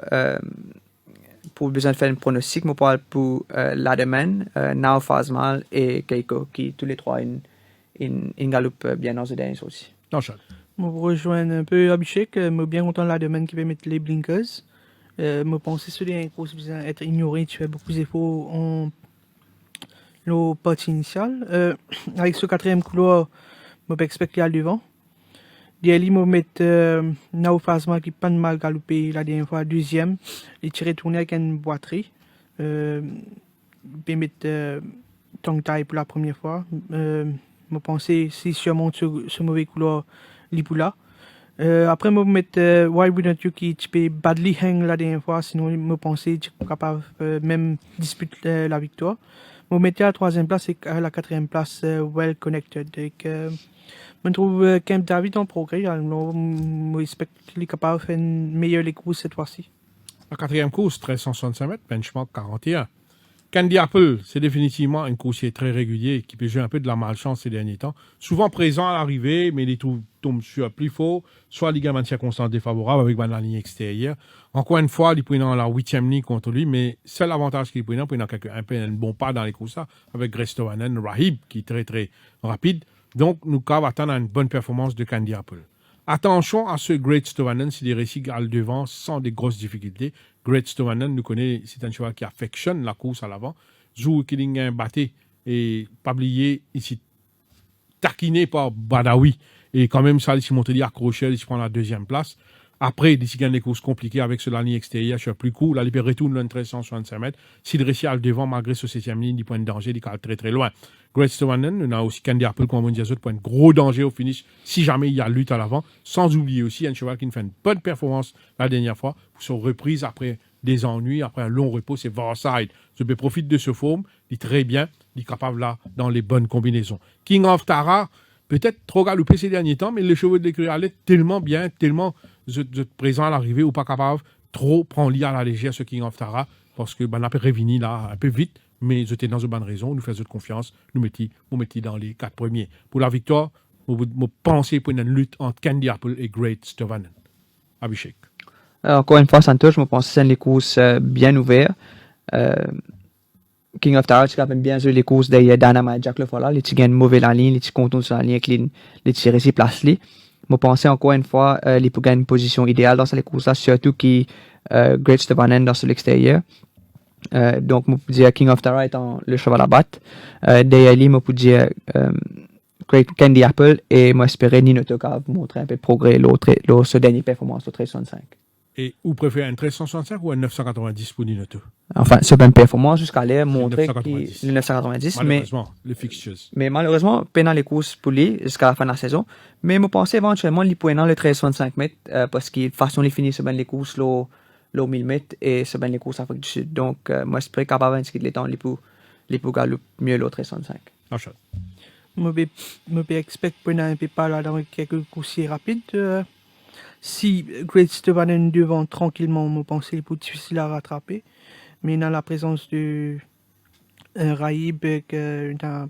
besoin de faire un pronostic, je parle pour Lademan, Nao Fazmal et Keiko, qui tous les trois une galope bien dans ce dernier aussi. Non, Charles. Je rejoins un peu Abhishek, je suis bien content de la demande qui va mettre les blinkers. Je pense que c'est une course qui être ignorée, tu fais beaucoup d'efforts en le partie initiale. Avec ce quatrième couloir, je expecte qu'il y a le vent. D'y me mettre Nao Fazma qui pas de mal galopé la dernière fois, deuxième. Il tirait tourner avec une boiterie. Je vais mettre tongue tie pour la première fois. Je pense que si je monte ce mauvais couloir, Lipula. Après, je vais mettre Why Wouldn't You qui peut badly hang la dernière fois, sinon je me pensais que je suis capable même disputer la victoire. Vous mettez à la troisième place et à la quatrième place, Well Connected. Et que, je trouve Camp David en progrès. Alors, j'espère qu'il est capable de faire une meilleure les courses cette fois-ci. La quatrième course, 1365 mètres, benchmark 41. Candy Apple, c'est définitivement un coursier très régulier qui peut jouer un peu de la malchance ces derniers temps. Souvent présent à l'arrivée, mais il tombe sur plus fort, soit ligament de circonstances défavorables avec la ligne extérieure. Encore une fois, il est dans la 8e ligne contre lui, mais seul avantage qu'il est prenant, un peu un bon pas dans les courses avec Grestovanen, Rahib, qui est très très rapide. Donc, nous avons attendre une bonne performance de Candy Apple. Attention à ce Great Stovanen, s'il est réussi à le devant sans des grosses difficultés. Great Stovanen, nous connaît, c'est un cheval qui affectionne la course à l'avant. Zou Killing batté et pas oublié ici taquiné par Badawi. Et quand même, ça, il s'est montré accroché, il se prend la deuxième place. Après, il gagne des courses compliquées avec ce ligne extérieure sur plus court. Là, il peut retourner le 1365 mètres. S'il réussit à le devant, malgré ce 7e ligne, il point de danger, il est très très loin. Great Stovanen, on a aussi Candy Apple, comme on dit, point de gros danger au finish, si jamais il y a lutte à l'avant. Sans oublier aussi un cheval qui fait une bonne performance la dernière fois, pour son reprise après des ennuis, après un long repos, c'est Varside. Je peux profiter de ce forme, il est très bien, il est capable là, dans les bonnes combinaisons. King of Tara, peut-être trop galopé ces derniers temps, mais les chevaux de l'écurie allaient tellement bien, tellement présent à l'arrivée ou pas capable, trop prendre l'île à la légère ce King of Tara, parce que on a révini là un peu vite, mais j'étais dans une bonne raison, nous faisons confiance, nous mettions dans les 4 premiers. Pour la victoire, vous pensez pour une lutte entre Candy Apple et Great Stovanen. Abhishek. Encore une fois, Santos, je me pense que c'est les courses bien ouvertes. King of Tara, tu as bien joué les courses derrière Dynamite Jack Le Folla, les petits gagnent mauvais la ligne, les petits contours sur la ligne, avec les petits récits place li. Je pense encore une fois, les pour gagner une position idéale dans ces courses-là, surtout qui Great Stovanen dans l'extérieur. Donc, je peux dire King of Tara étant le cheval à battre. Derrière lui, je peux dire Great Candy Apple et moi espérer Nino Toka montrer un peu de progrès ce dernier performance au 1365. Et vous préférez un 1365 ou un 990 pour Ninoto? Enfin, c'est pas une performance jusqu'à l'air montrer le 990. Malheureusement, les fixtures. Mais malheureusement, pendant les courses pour lui jusqu'à la fin de la saison. Mais je pensais éventuellement qu'il pourrait dans le 1365 mètres parce qu'il façon il finit sur les courses le 1000 mètres et sur les courses Afrique du Sud. Donc, moi, je suis capable d'inscrire les temps les pour gagner mieux le 1365. Achat. Je expecte pendant un peu pas là dans quelques coursiers rapides. Si Great Stovanen devant tranquillement, je pense qu'il est plus difficile à rattraper. Mais dans la présence de Rahib et d'un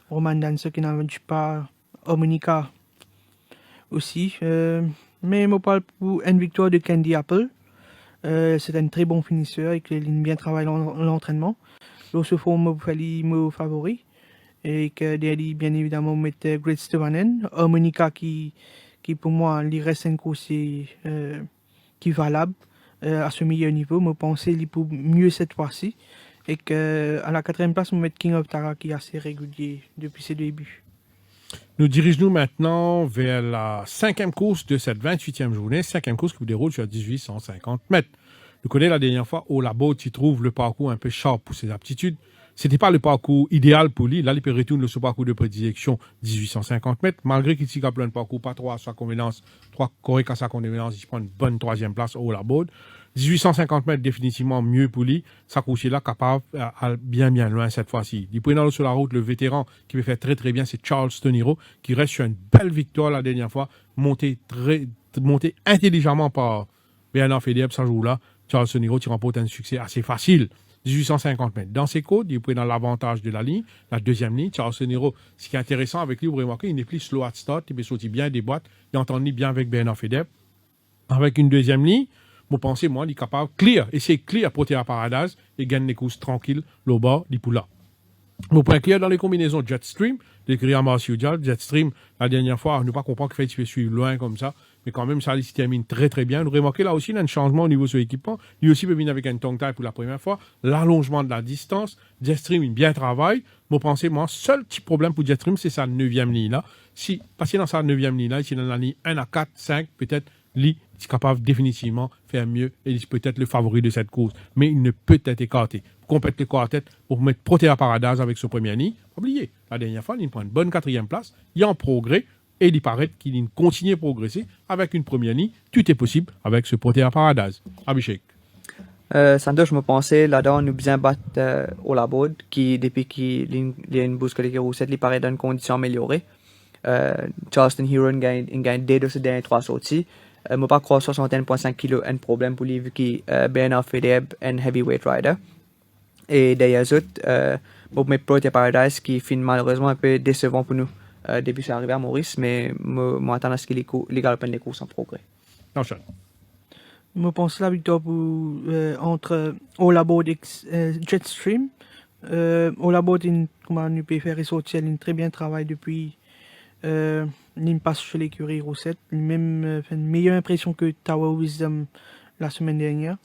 Roman Dancer qui n'a pas, Harmonica aussi. Mais je parle pour une victoire de Candy Apple. C'est un très bon finisseur et qu'il a bien travaillé l'entraînement. L'autre fois, je suis mon favori. Et que derrière, bien évidemment, je mets Great Stovanen. Harmonica qui pour moi, il reste un coursier qui est valable à ce meilleur niveau. Je pense qu'il peut mieux cette fois-ci. Et qu'à la 4e place, je mets King of Tara qui est assez régulier depuis ses débuts. Nous dirigeons maintenant vers la 5e course de cette 28e journée. 5e course qui vous déroule sur 1850 mètres. Nous connaissons la dernière fois au labo, tu trouves le parcours un peu sharp pour ses aptitudes. C'était pas le parcours idéal pour lui. Là, il peut retourner ce parcours de prédilection 1850 mètres. Malgré qu'il s'y a plein de parcours, pas trop à sa convenance, 3 corrects à sa convenance, il prend une bonne 3e place au labo. 1850 mètres, définitivement mieux pour lui. Sa coursier-là, capable à bien loin cette fois-ci. Il peut sur la route, le vétéran qui peut faire très très bien, c'est Charles Toniro, qui reste sur une belle victoire la dernière fois, monté intelligemment par Bernard Fedeb, ce jour-là. Charles Toniro, qui remporte un succès assez facile. 1850 mètres. Dans ses côtes, il est dans l'avantage de la ligne, la 2e ligne. Charles Toniro, ce qui est intéressant avec lui, vous remarquez, il n'est plus slow at start, il peut sortir bien des boîtes, il entend bien avec Bernard Fedeb. Avec une 2e ligne, vous pensez, moi, il est capable, clear, et c'est clear pour Terra Paradise, et gagne les courses tranquilles, le bas, il pour là. Vous prenez clair dans les combinaisons Jetstream, d'écrire à Marcio Dial, Jetstream, la dernière fois, on ne pas comprendre qu'il fait suivre loin comme ça, mais quand même, ça, il se termine très très bien. Vous remarquez là aussi, il y a un changement au niveau de son équipement. Lui aussi peut venir avec un tongue tie pour la première fois. L'allongement de la distance. Jetstream, il bien travaille. Vous pensez, moi, seul petit problème pour Jetstream, c'est sa 9e ligne là. Si, passer dans sa 9e ligne là, ici dans la ligne 1 à 4, 5, peut-être, lui, il est capable définitivement de faire mieux et il est peut-être le favori de cette course. Mais il ne peut être écarté. Complète le corps à tête pour mettre Protea Paradise avec ce premier nid. Oubliez, la dernière fois, il prend une bonne 4e place. Il est en progrès. Et il paraît qu'il continue à progresser avec une première ligne. Tout est possible avec ce Protea Paradise. Abhishek. Santos, je me pensais là-dedans, nous bien battre au labord, qui, depuis qu'il y a une bousque de roussette, il paraît dans une condition améliorée. Charleston Hero, il gagne deux de ses derniers trois sorties. Je ne pas croire 61,5 kg un problème pour lui, vu qu'il est bien en FEDEB, un heavyweight rider. Et d'ailleurs, pour mes Pro Paradise, qui finit malheureusement un peu décevant pour nous depuis c'est arrivé à Maurice, mais moi, attends à ce qu'il galope les courses en progrès. Non, Sean. Je pense la victoire entre All About Jetstream. All About, comment on peut faire ressortir, il très bien travail depuis. Il passe chez l'écurie Roussette. Il même fait une meilleure impression que Tower Wisdom la semaine dernière.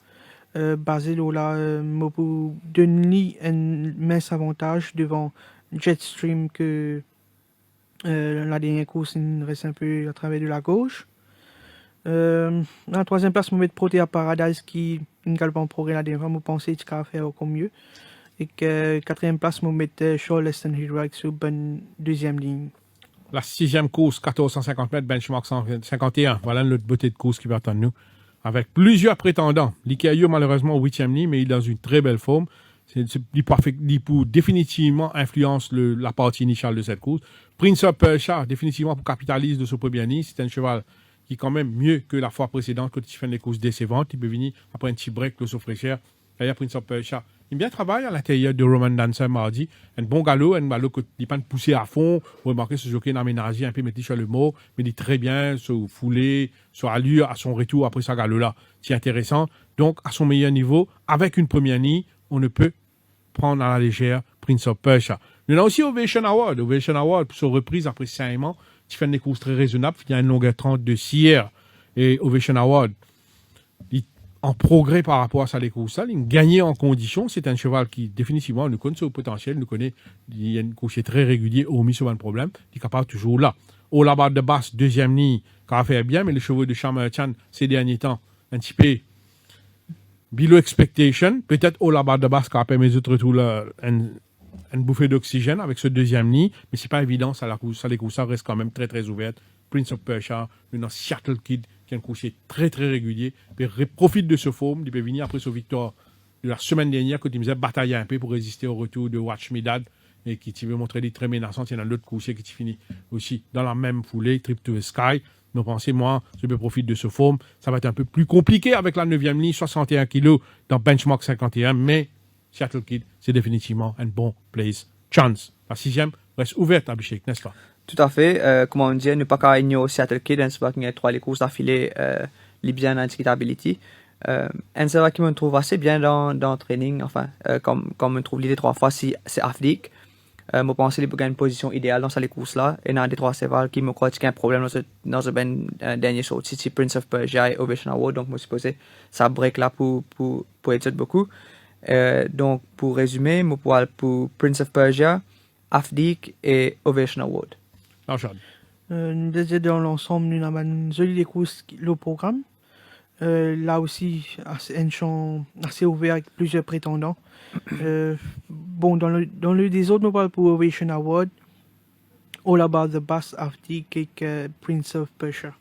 Basé là, pour donner un mince avantage devant Jetstream que la dernière course, il reste un peu à travers de la gauche. En troisième place, je vais mettre Protea Paradise qui ne gagne pas en progrès la dernière fois. Je pense qu'il va faire encore mieux. Et que quatrième place, je vais mettre Charleston Heroic sur bonne deuxième ligne. La sixième course, 1450 mètres, benchmark 151. Voilà notre beauté de course qui va attendre nous. Avec plusieurs prétendants. L'Ikayo, malheureusement, au huitième ligne, mais il est dans une très belle forme. Il pour définitivement influence la partie initiale de cette course. Prince of Persia, définitivement pour capitaliser de ce premier nid. C'est un cheval qui est quand même mieux que la fois précédente quand il fait des courses décevantes. Il peut venir après un petit break, le fraîcheur. D'ailleurs, Prince of Persia, il bien travaille à l'intérieur de Roman Dancer mardi. Un bon galop que il pas poussé à fond. Vous remarquez ce jockey aménagé un peu, mettre sur le mot, mais il est très bien, sur foulée, sur allure, à son retour après sa galop là. C'est intéressant. Donc, à son meilleur niveau, avec une première nid, on ne peut prendre à la légère Prince of Persia. Il y en a aussi Ovation Award. Ovation Award, sur reprise après 5 mois, qui fait des courses très raisonnables. Il y a une longueur 30 de Sierre. Et Ovation Award, en progrès par rapport à sa course, il gagné en condition. C'est un cheval qui, définitivement, nous connaît son potentiel, nous connaît, il y a une course très régulier, omis sur un problème, il est capable toujours là. Au là-bas de basse, deuxième nid, qui a fait bien, mais les chevaux de Chamerchan, ces derniers temps, un petit peu below expectation. Peut-être au là-bas de basse, qui a permis mes autres retours là, une bouffée d'oxygène avec ce deuxième nid, mais c'est pas évident, les courses reste quand même très très ouverte. Prince of Persia, une Seattle Kid, qui est un coursier très très régulier, il profite de ce forme, il peut venir après sa victoire de la semaine dernière, quand il me disait batailler un peu pour résister au retour de Watch Me Dad, et qui veut montrer des très menaçantes. Il y en a l'autre coursier qui finit aussi dans la même foulée, Trip to the Sky. Mais pensez, moi, je peux profiter de ce forme. Ça va être un peu plus compliqué avec la 9e ligne, 61 kg dans Benchmark 51, mais Seattle Kid, c'est définitivement un bon place chance. La 6e reste ouverte à Bichek, n'est-ce pas? Tout à fait. Comme on dit, ne pas qu'à ignorer Seattle Kid, c'est pas qu'il y a trois les courses d'affilée, les bien discutability. C'est vrai qu'il me trouve assez bien dans le training, enfin, comme me trouve l'idée 3 fois, si c'est Afdik. Je pense qu'il peut gagner une position idéale dans ces courses-là. Et dans des 3 cévals qui me croient qu'il y a un problème dans ce dernier saut. C'est Prince of Persia et Ovation Award, donc je suppose ça break là pour aider beaucoup. Donc, pour résumer, je parle pour Prince of Persia, Afdik et Ovation Award. Dans l'ensemble, nous avons une jolie course, le programme. Là aussi, un champ assez ouvert avec plusieurs prétendants. Bon, dans le des autres, nous parlons pour Ovation Award, All About the Bass Afdik et Prince of Persia.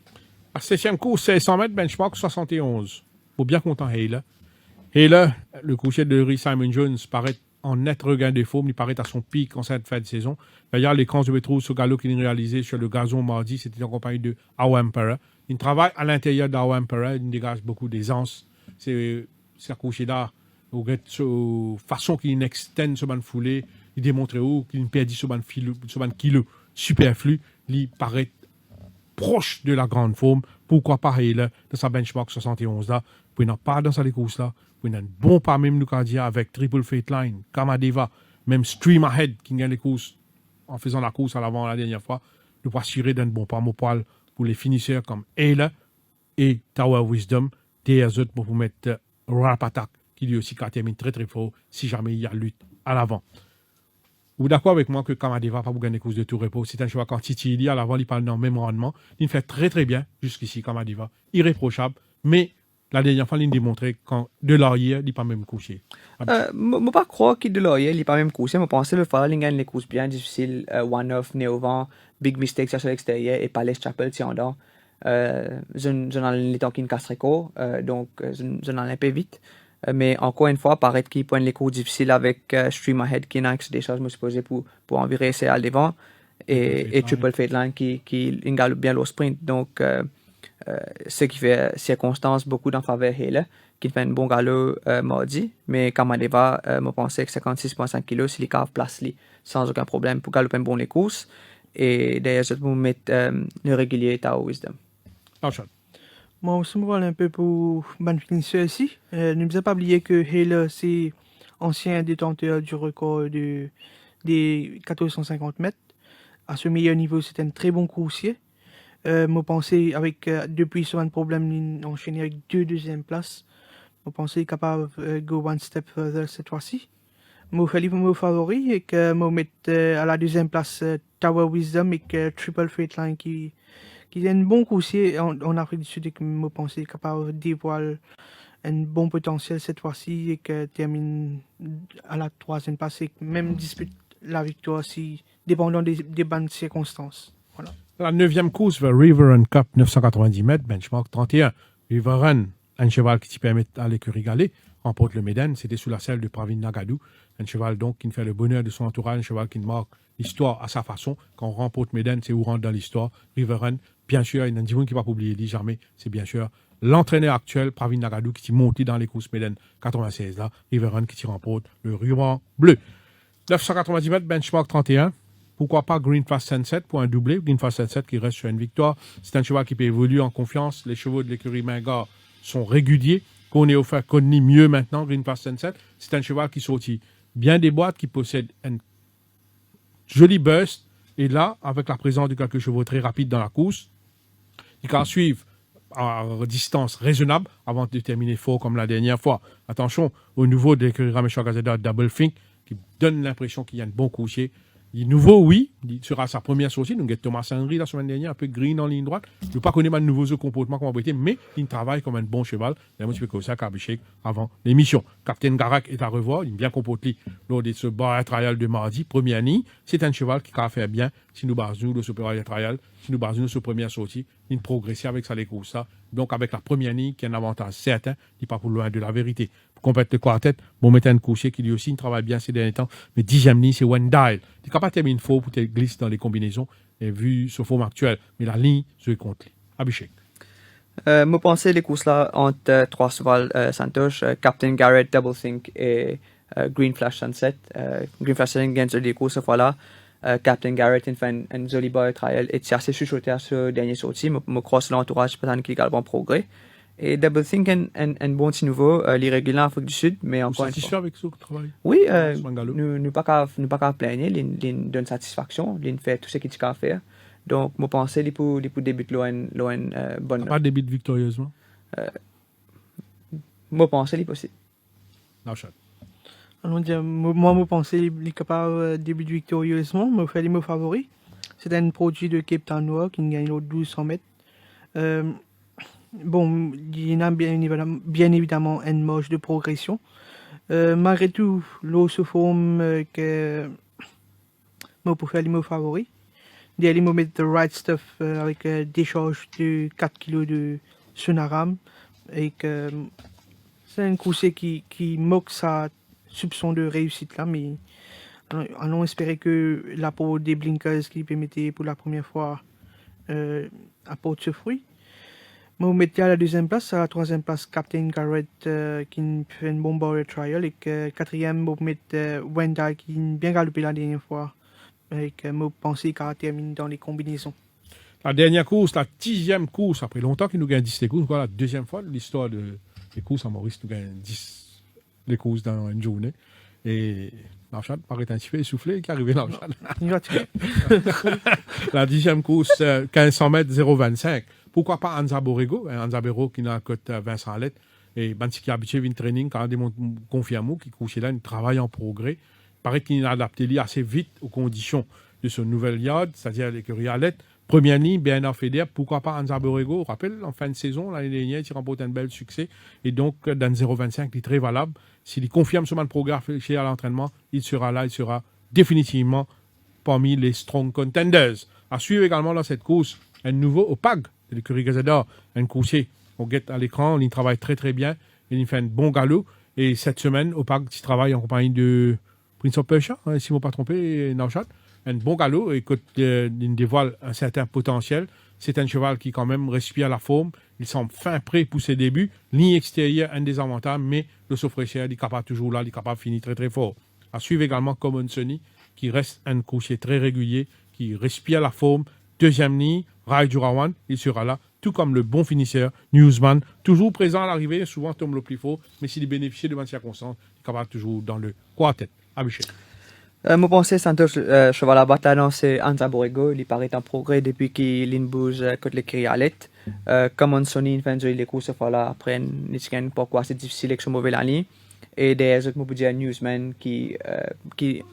La 7e course, c'est 100 mètres, benchmark 71. Faut bien content, Hayler. Hayler, le coursier de Rhys Simon Jones, paraît en net regain de forme. Il paraît à son pic en cette fin de saison. D'ailleurs, l'écran de Betro, ce galop qu'il a réalisé sur le gazon mardi, c'était en compagnie de Our Emperor. Il travaille à l'intérieur d'Our Emperor. Il dégage beaucoup d'aisance. C'est un coursier là, façon qu'il extend sur une foulée. Il démontre qu'il perdit sur un kilo superflu. Il paraît proche de la grande forme. Pourquoi pas là, dans sa benchmark 71 là. Vous n'avez pas dans sa course là. Vous avez un bon pas même Lucadia avec Triple Fate Line, Kamadeva, même Stream Ahead qui gagne les courses en faisant la course à l'avant la dernière fois. Nous pas assurer d'un bon pas mon poil pour les finisseurs comme Ayla et Tower Wisdom. Des autres pour vous mettre Rap Attack qui lui aussi termine très très fort si jamais il y a lutte à l'avant. Vous êtes d'accord avec moi que Kamadeva pas vous gagner course de tout repos. C'est un choix quand Titi il y a à l'avant, il parle dans le même rendement. Il fait très très bien jusqu'ici Kamadeva, irréprochable, mais la dernière fois, il a démontré quand Delaurier n'est pas même couché. Je ne pas croire que Delaurier n'est pas même couché. Je pense que le Fall gagne les courses bien difficiles. One-off, Néovent, Big Mistake sur l'extérieur et Palace Chapel, c'est en dedans. Je n'en ai les temps qui ne casse donc je n'en ai pas vite. Mais encore une fois, paraît qu'il prend les cours difficiles avec Stream Ahead, qui n'a que des choses, je me suis posé pour en virer c'est à devant. Et Triple Fate Line qui galope bien le sprint. Donc, ce qui fait circonstance beaucoup dans faveur Hele, qui fait un bon galop mardi. Mais Kamadeva, je pensais que 56,5 kg, s'il cave place li, sans aucun problème pour galoper bon les courses. Et d'ailleurs, je vais mettre le régulier Tao Wisdom. Enchaîne. Moi aussi, je vais un peu pour ban finisseur ici. Ne vous pas oublier que Hale, c'est ancien détenteur du record des 1450 mètres. À ce meilleur niveau, c'est un très bon coursier. Je pensais, avec, depuis ce problème, enchaîné avec 2 deuxièmes places. Je pensais capable de go one step further cette fois-ci. Je fais mon favori et que je mets à la deuxième place Tower Wisdom et que Triple Freight Line qui est un bon coursier en Afrique du Sud et que je pensais capable de dévoiler un bon potentiel cette fois-ci et que termine à la troisième place et que même dispute la victoire si dépendant des bonnes circonstances. Voilà. La 9e course vers River Run Cup 990 mètres, benchmark 31. River Run, un cheval qui permet à l'écurie Galée, remporte le Méden. C'était sous la selle de Pravin Nagadou. Un cheval donc qui fait le bonheur de son entourage, un cheval qui marque l'histoire à sa façon. Quand on remporte Méden, c'est où rentre dans l'histoire. River Run, bien sûr, il y a un qui ne va pas oublier, dit jamais, c'est bien sûr l'entraîneur actuel, Pravin Nagadou, qui s'est monté dans les courses Méden 96 là. River Run qui remporte le ruban bleu. 990 mètres, benchmark 31. Pourquoi pas Green Fast Sunset pour un doublé. Green Fast Sunset qui reste sur une victoire. C'est un cheval qui peut évoluer en confiance. Les chevaux de l'écurie Mingard sont réguliers. Qu'on est offert Conny mieux maintenant, Green Fast Sunset. C'est un cheval qui sortit bien des boîtes, qui possède un joli burst. Et là, avec la présence de quelques chevaux très rapides dans la course, il va suivre à distance raisonnable avant de terminer fort comme la dernière fois. Attention au nouveau de l'écurie Rameshwar Gazeta Double Think qui donne l'impression qu'il y a un bon coursier. Il est nouveau, oui. Il sera sa première sortie. Nous avons Thomas Henry la semaine dernière, un peu green en ligne droite. Je ne pas connaître de nouveaux comportements comme on mais il travaille comme un bon cheval. Il a comme ça Kabishek avant l'émission. Captain Garak est à revoir. Il est bien comporté lors de ce bar trial de mardi, première ligne. C'est un cheval qui va faire bien si nous basons le Super Trial, si nous basons sur première sortie. Il progresse avec ça les courses. Donc avec la première ligne qui a un avantage certain, il n'est pas pour loin de la vérité. Pour compléter le quartet, bon mettre un coucher qui lui aussi travaille bien ces derniers temps. Mais 10e ligne, c'est Wendell. Il n'est pas terminer faux pour te glisser dans les combinaisons, et vu ce forme actuel. Mais la ligne, je vais contre lui. Abhishek. Je pensais les courses là entre 3 chevals Santosh, Captain Garrett, Double Think et Green Flash Sunset. Green Flash Sunset gagne sur les courses cette fois-là. Captain Garrett il fait un joli boy trial et c'est assez chuchoté à ce dernier sortie. Je crois que l'entourage peut-être qu'il a un bon progrès. Et Double Think un bon petit nouveau, l'irrégulier en Afrique du Sud, mais encore une fois. Satisfait avec ce travail? Oui, nous pas qu'à plaigner, il donne satisfaction, il fait tout ce qu'il a à faire. Donc, je pense qu'il pour débuter une bonne. Pas débute victorieusement? Je pense qu'il est possible. Moi, je pense qu'il est capable de débuter victorieusement. Je fais mes favoris. C'est un produit de Cape Town Noir qui gagne aux 1200 mètres. Bon, il y a bien évidemment une marge de progression. Malgré tout, l'eau se forme que je peux faire les mots favoris. D'aller me mettre the right stuff avec décharge de 4 kg de Sonaram. Et que c'est un coursier qui moque sa soupçon de réussite là, mais allons espérer que l'apport des blinkers qui permettait pour la première fois apporte ce fruit. Je mettais à la deuxième place, à la troisième place, Captain Garrett qui fait une bonne barrier trial et que quatrième, je mettais Wendell qui a bien galopé la dernière fois et que je pensais qu'elle termine dans les combinaisons. La dernière course, la 10e course, après longtemps qu'il nous gagne 10 les courses, la deuxième fois de l'histoire des courses à Maurice, nous gagne 10 les courses dans une journée. Et Narchad paraît un petit peu essoufflé qui est arrivé Narchad. La 10e course, 1500 mètres, 0,25. Pourquoi pas Anza Borrego, Anza Borrego qui n'a cote Vincent Alette, et Bansi qui est habitué à une training, quand il confirme qu'il couche là, il travaille en progrès. Il paraît qu'il a adapté lui assez vite aux conditions de ce nouvel yard, c'est-à-dire l'écurie Alette. Première ligne, Bernard Feder, pourquoi pas Anza Borrego, rappelle, en fin de saison, l'année dernière, il remporte un bel succès, et donc dans 0,25, il est très valable. S'il confirme ce progrès à l'entraînement, il sera là, il sera définitivement parmi les strong contenders. À suivre également dans cette course, un nouveau OPAG de l'écurie Gazador, un coursier. On guette à l'écran, il travaille très très bien, il fait un bon galop. Et cette semaine, au parc, tu travailles en compagnie de Prince of Persia, hein, si je ne me pas trompé, Nauchat. Un bon galop, et il dévoile un certain potentiel. C'est un cheval qui, quand même, respire la forme. Il semble fin prêt pour ses débuts. Ligne extérieure, un désavantage, mais le Sofraîcheur, il est capable toujours là, il est capable de finir très très fort. À suivre également Common Sonny, qui reste un coursier très régulier, qui respire la forme. Deuxième ligne, Rai Jurawan, il sera là, tout comme le bon finisseur, Newsman, toujours présent à l'arrivée, souvent tombe le plus fort, mais s'il bénéficie de bonnes circonstances, il est capable toujours dans le quartet. Abhishek. Moi, pensais Santos, cheval à battre là, c'est Anza Borrego. Il paraît en progrès depuis qu'il bouge contre les Krialet. Comme on sonne, il fait les courses, voilà, après, il sait pourquoi c'est difficile avec ce mauvais ligne. Et des autres, moi, je dire Newsman qui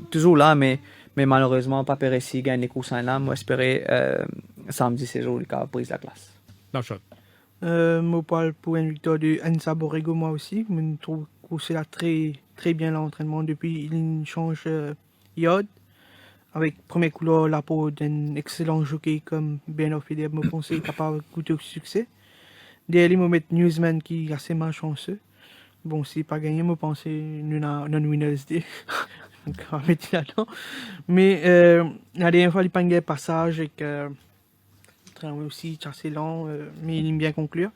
toujours là, mais malheureusement, pas Péressi gagne les courses là. Moi, j'espérais samedi, c'est jour, il a pris la classe. Nauchat. Moi, parle pour une victoire de Anza Borrego, moi aussi. Je trouve que c'est là très, très bien l'entraînement depuis. Il change Yod. Avec premier couleur, la peau d'un excellent jockey comme Ben Ophélia, je pense qu'il est capable de goûter au succès. Derrière, je mettre Newsman qui est assez malchanceux. Bon, s'il n'est pas gagné, je pense que non-winners day. Donc, on va mettre là-dedans. Mais la dernière fois, il n'a pas gagné passage et que aussi assez lent, mais il aime bien conclure.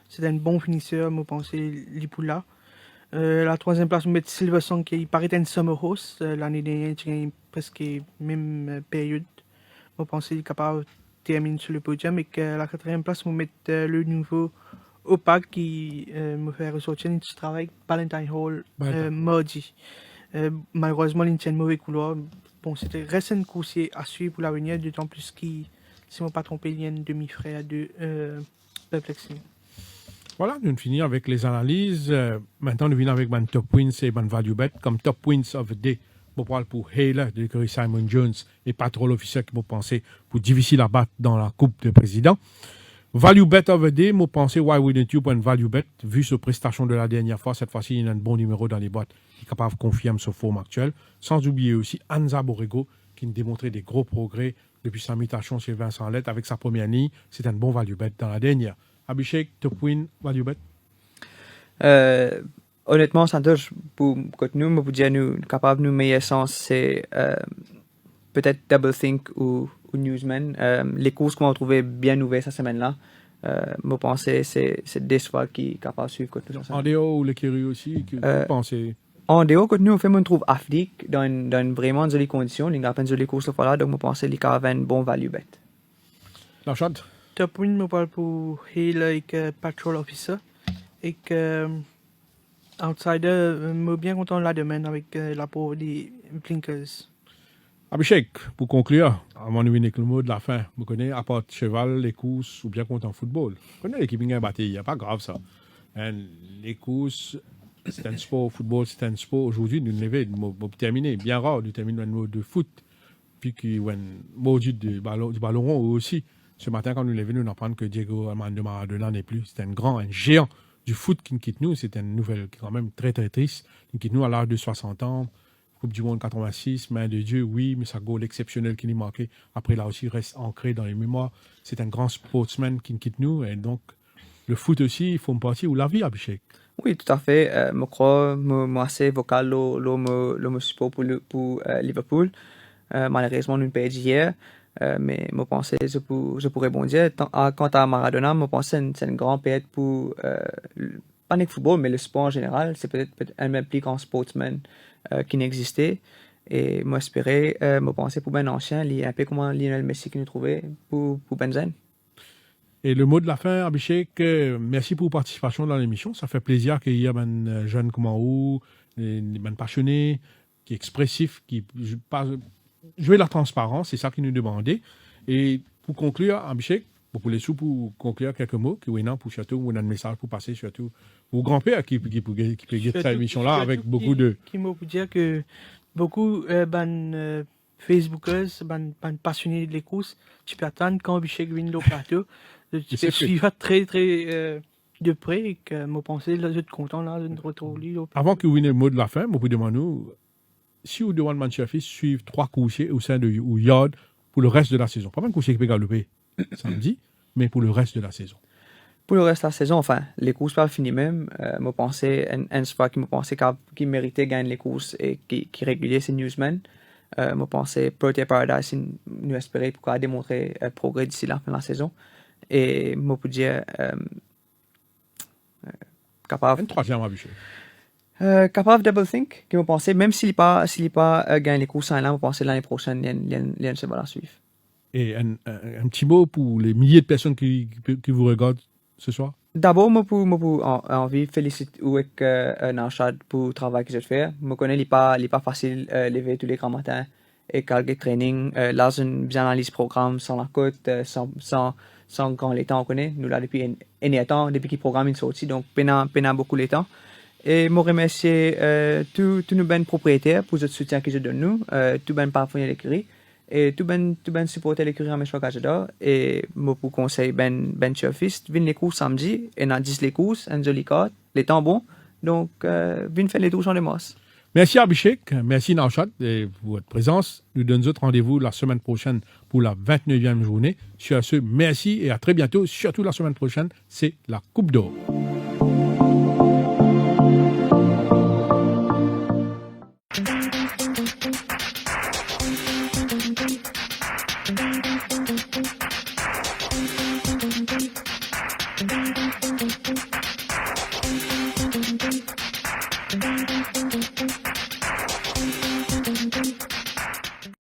C'est un bon finisseur, je pense, Lipoula. La troisième place, on met Silverson qui paraît être un summer host. L'année dernière, il a gagné presque même période. Je pense qu'il est capable de terminer sur le podium. Et que la quatrième place, on met le nouveau OPAC qui me fait ressortir un petit travail, Valentine Hall, mardi. Malheureusement, il tient une mauvaise couleur. Bon, c'était reste un coursier à suivre pour l'avenir, d'autant plus qu'il, si je ne me pas trompé, il y a un demi-frère de Perplexing. Voilà, nous finissons avec les analyses. Maintenant, nous venons avec mon top wins et mon value bet. Comme top wins of the day, je parle pour Hayler de l'écurie Simon Jones et Patrol Officer qui m'ont pensé pour difficile à battre dans la Coupe de Président. Value bet of the day, je pensé Why Wouldn't You pour une value bet. Vu sa prestation de la dernière fois, cette fois-ci, il y a un bon numéro dans les boîtes qui est capable de confirmer sa forme actuelle. Sans oublier aussi Anza Borrego qui a démontré des gros progrès depuis sa mutation chez Vincent Lett avec sa première ligne. C'est un bon value bet dans la dernière. Abhishek, top win, value bet? Honnêtement, Santos, pour nous, je dire nous capable de nous meilleur sens, c'est peut-être Double Think ou Newsman. Les courses qu'on a trouvées bien ouvertes cette semaine-là, je pense que c'est des fois qui est capable de suivre. En dehors ou l'écurie aussi, que vous pensez? En dehors, nous, on fait, on trouve Afdik dans une vraiment jolie condition. Il a pas une jolie course là, donc je pense qu'il y a un bon value bet. La chante? Top win, je parle pour Hill avec Patrol Officer. Et que Outsider, je suis bien content de la domaine avec la peau des Blinkers. Abhishek, pour conclure, avant de venir avec le mot de la fin, vous connaissez, à part cheval, les courses ou bien contre en football. Vous connaissez l'équipe qui a battu, il n'y a pas grave ça. Les courses, c'est un sport, football, c'est un sport. Aujourd'hui, nous devons terminer, bien rare de terminer un mot de foot. Puis qu'il y a un mot du ballon rond aussi. Ce matin, quand nous levons, nous apprenons que Diego Armando Maradona n'est plus. C'est un géant du foot qui nous quitte nous. C'est une nouvelle qui est quand même très, très triste. Il quitte nous à l'âge de 60 ans. Coupe du Monde 86, main de Dieu, oui, mais sa goal exceptionnel qui nous manquait. Après, là aussi, reste ancré dans les mémoires. C'est un grand sportsman qui nous quitte nous. Et donc, le foot aussi, il faut me partir ou la vie, Abhishek. Oui, tout à fait. Je crois que assez vocal le support pour Liverpool. Malheureusement, nous perdons hier. Mais je pensais que je pourrais rebondir. Quant à Maradona, je pensais que c'est une grande perte pour, pas le football, mais le sport en général. C'est peut-être un même plus grand sportsman qui n'existait. Et moi, j'espérais, je pensais pour Ben Ancien, un peu comme Lionel Messi qui nous trouvait pour Benzène. Et le mot de la fin, Abhishek, merci pour votre participation dans l'émission. Ça fait plaisir qu'il y ait un jeune comme vous, un passionné, qui est expressif, qui jouer la transparence, c'est ça qu'il nous demandait. Et pour conclure, Abhishek, pour conclure quelques mots, qui est pour surtout, ou un message pour passer surtout au grand-père qui peut guider cette émission-là avec beaucoup de... Qui m'a pu dire que beaucoup Facebookers, passionnés de courses, tu peux attendre quand Abhishek vient au plateau. Tu peux suivre très, très de près et que je pensais, là, je suis content là, de retrouver. Avant que vous veniez le mot de la fin, je vous demande, si vous demandez Manchester suivre 3 coursiers au sein de Yard pour le reste de la saison. Pas mal de coursiers qui peuvent galoper samedi, mais pour le reste de la saison. Pour le reste de la saison, enfin, les courses pas finies même. Je pensais, une fois qui me pensait qu'il méritait de gagner les courses et qui régulier ces newsmen. Je pensais Protea Paradise, nous espérer pour démontrer progrès d'ici la fin de la saison. Et je peux dire, capable. Un troisième Abhishek. Capable Double Think, qui me pensait, même s'il pas gagné les courses en l'an, je pensais l'année prochaine, il y a une cheval à suivre. Et un petit mot pour les milliers de personnes qui vous regardent ce soir? D'abord, je peux envie de féliciter avec Naushad pour le travail que j'ai fait. Je connais, il n'est pas facile de lever tous les grands matins et quelques training. Là, j'ai bien analysé le programme sans la côte, sans grand les temps, on connaît. Nous, là, depuis un temps, depuis qu'il programme une sortie, donc, peine beaucoup les temps. Et je remercie tous nos bons propriétaires pour le soutien qu'ils donnent nous, tous les partenaires de l'écurie, et tous les supporters de l'écurie en méchant j'adore. Et je vous conseille ben surfiste, venez les courses samedi, et on a 10 les courses, un joli carte, les temps bons, donc venez faire les tours en démos. Merci Abhishek, merci Naushad pour votre présence. Nous donnons autre rendez-vous la semaine prochaine pour la 29e journée. Sur ce, merci et à très bientôt. Surtout la semaine prochaine, c'est la Coupe d'Or. Thank you.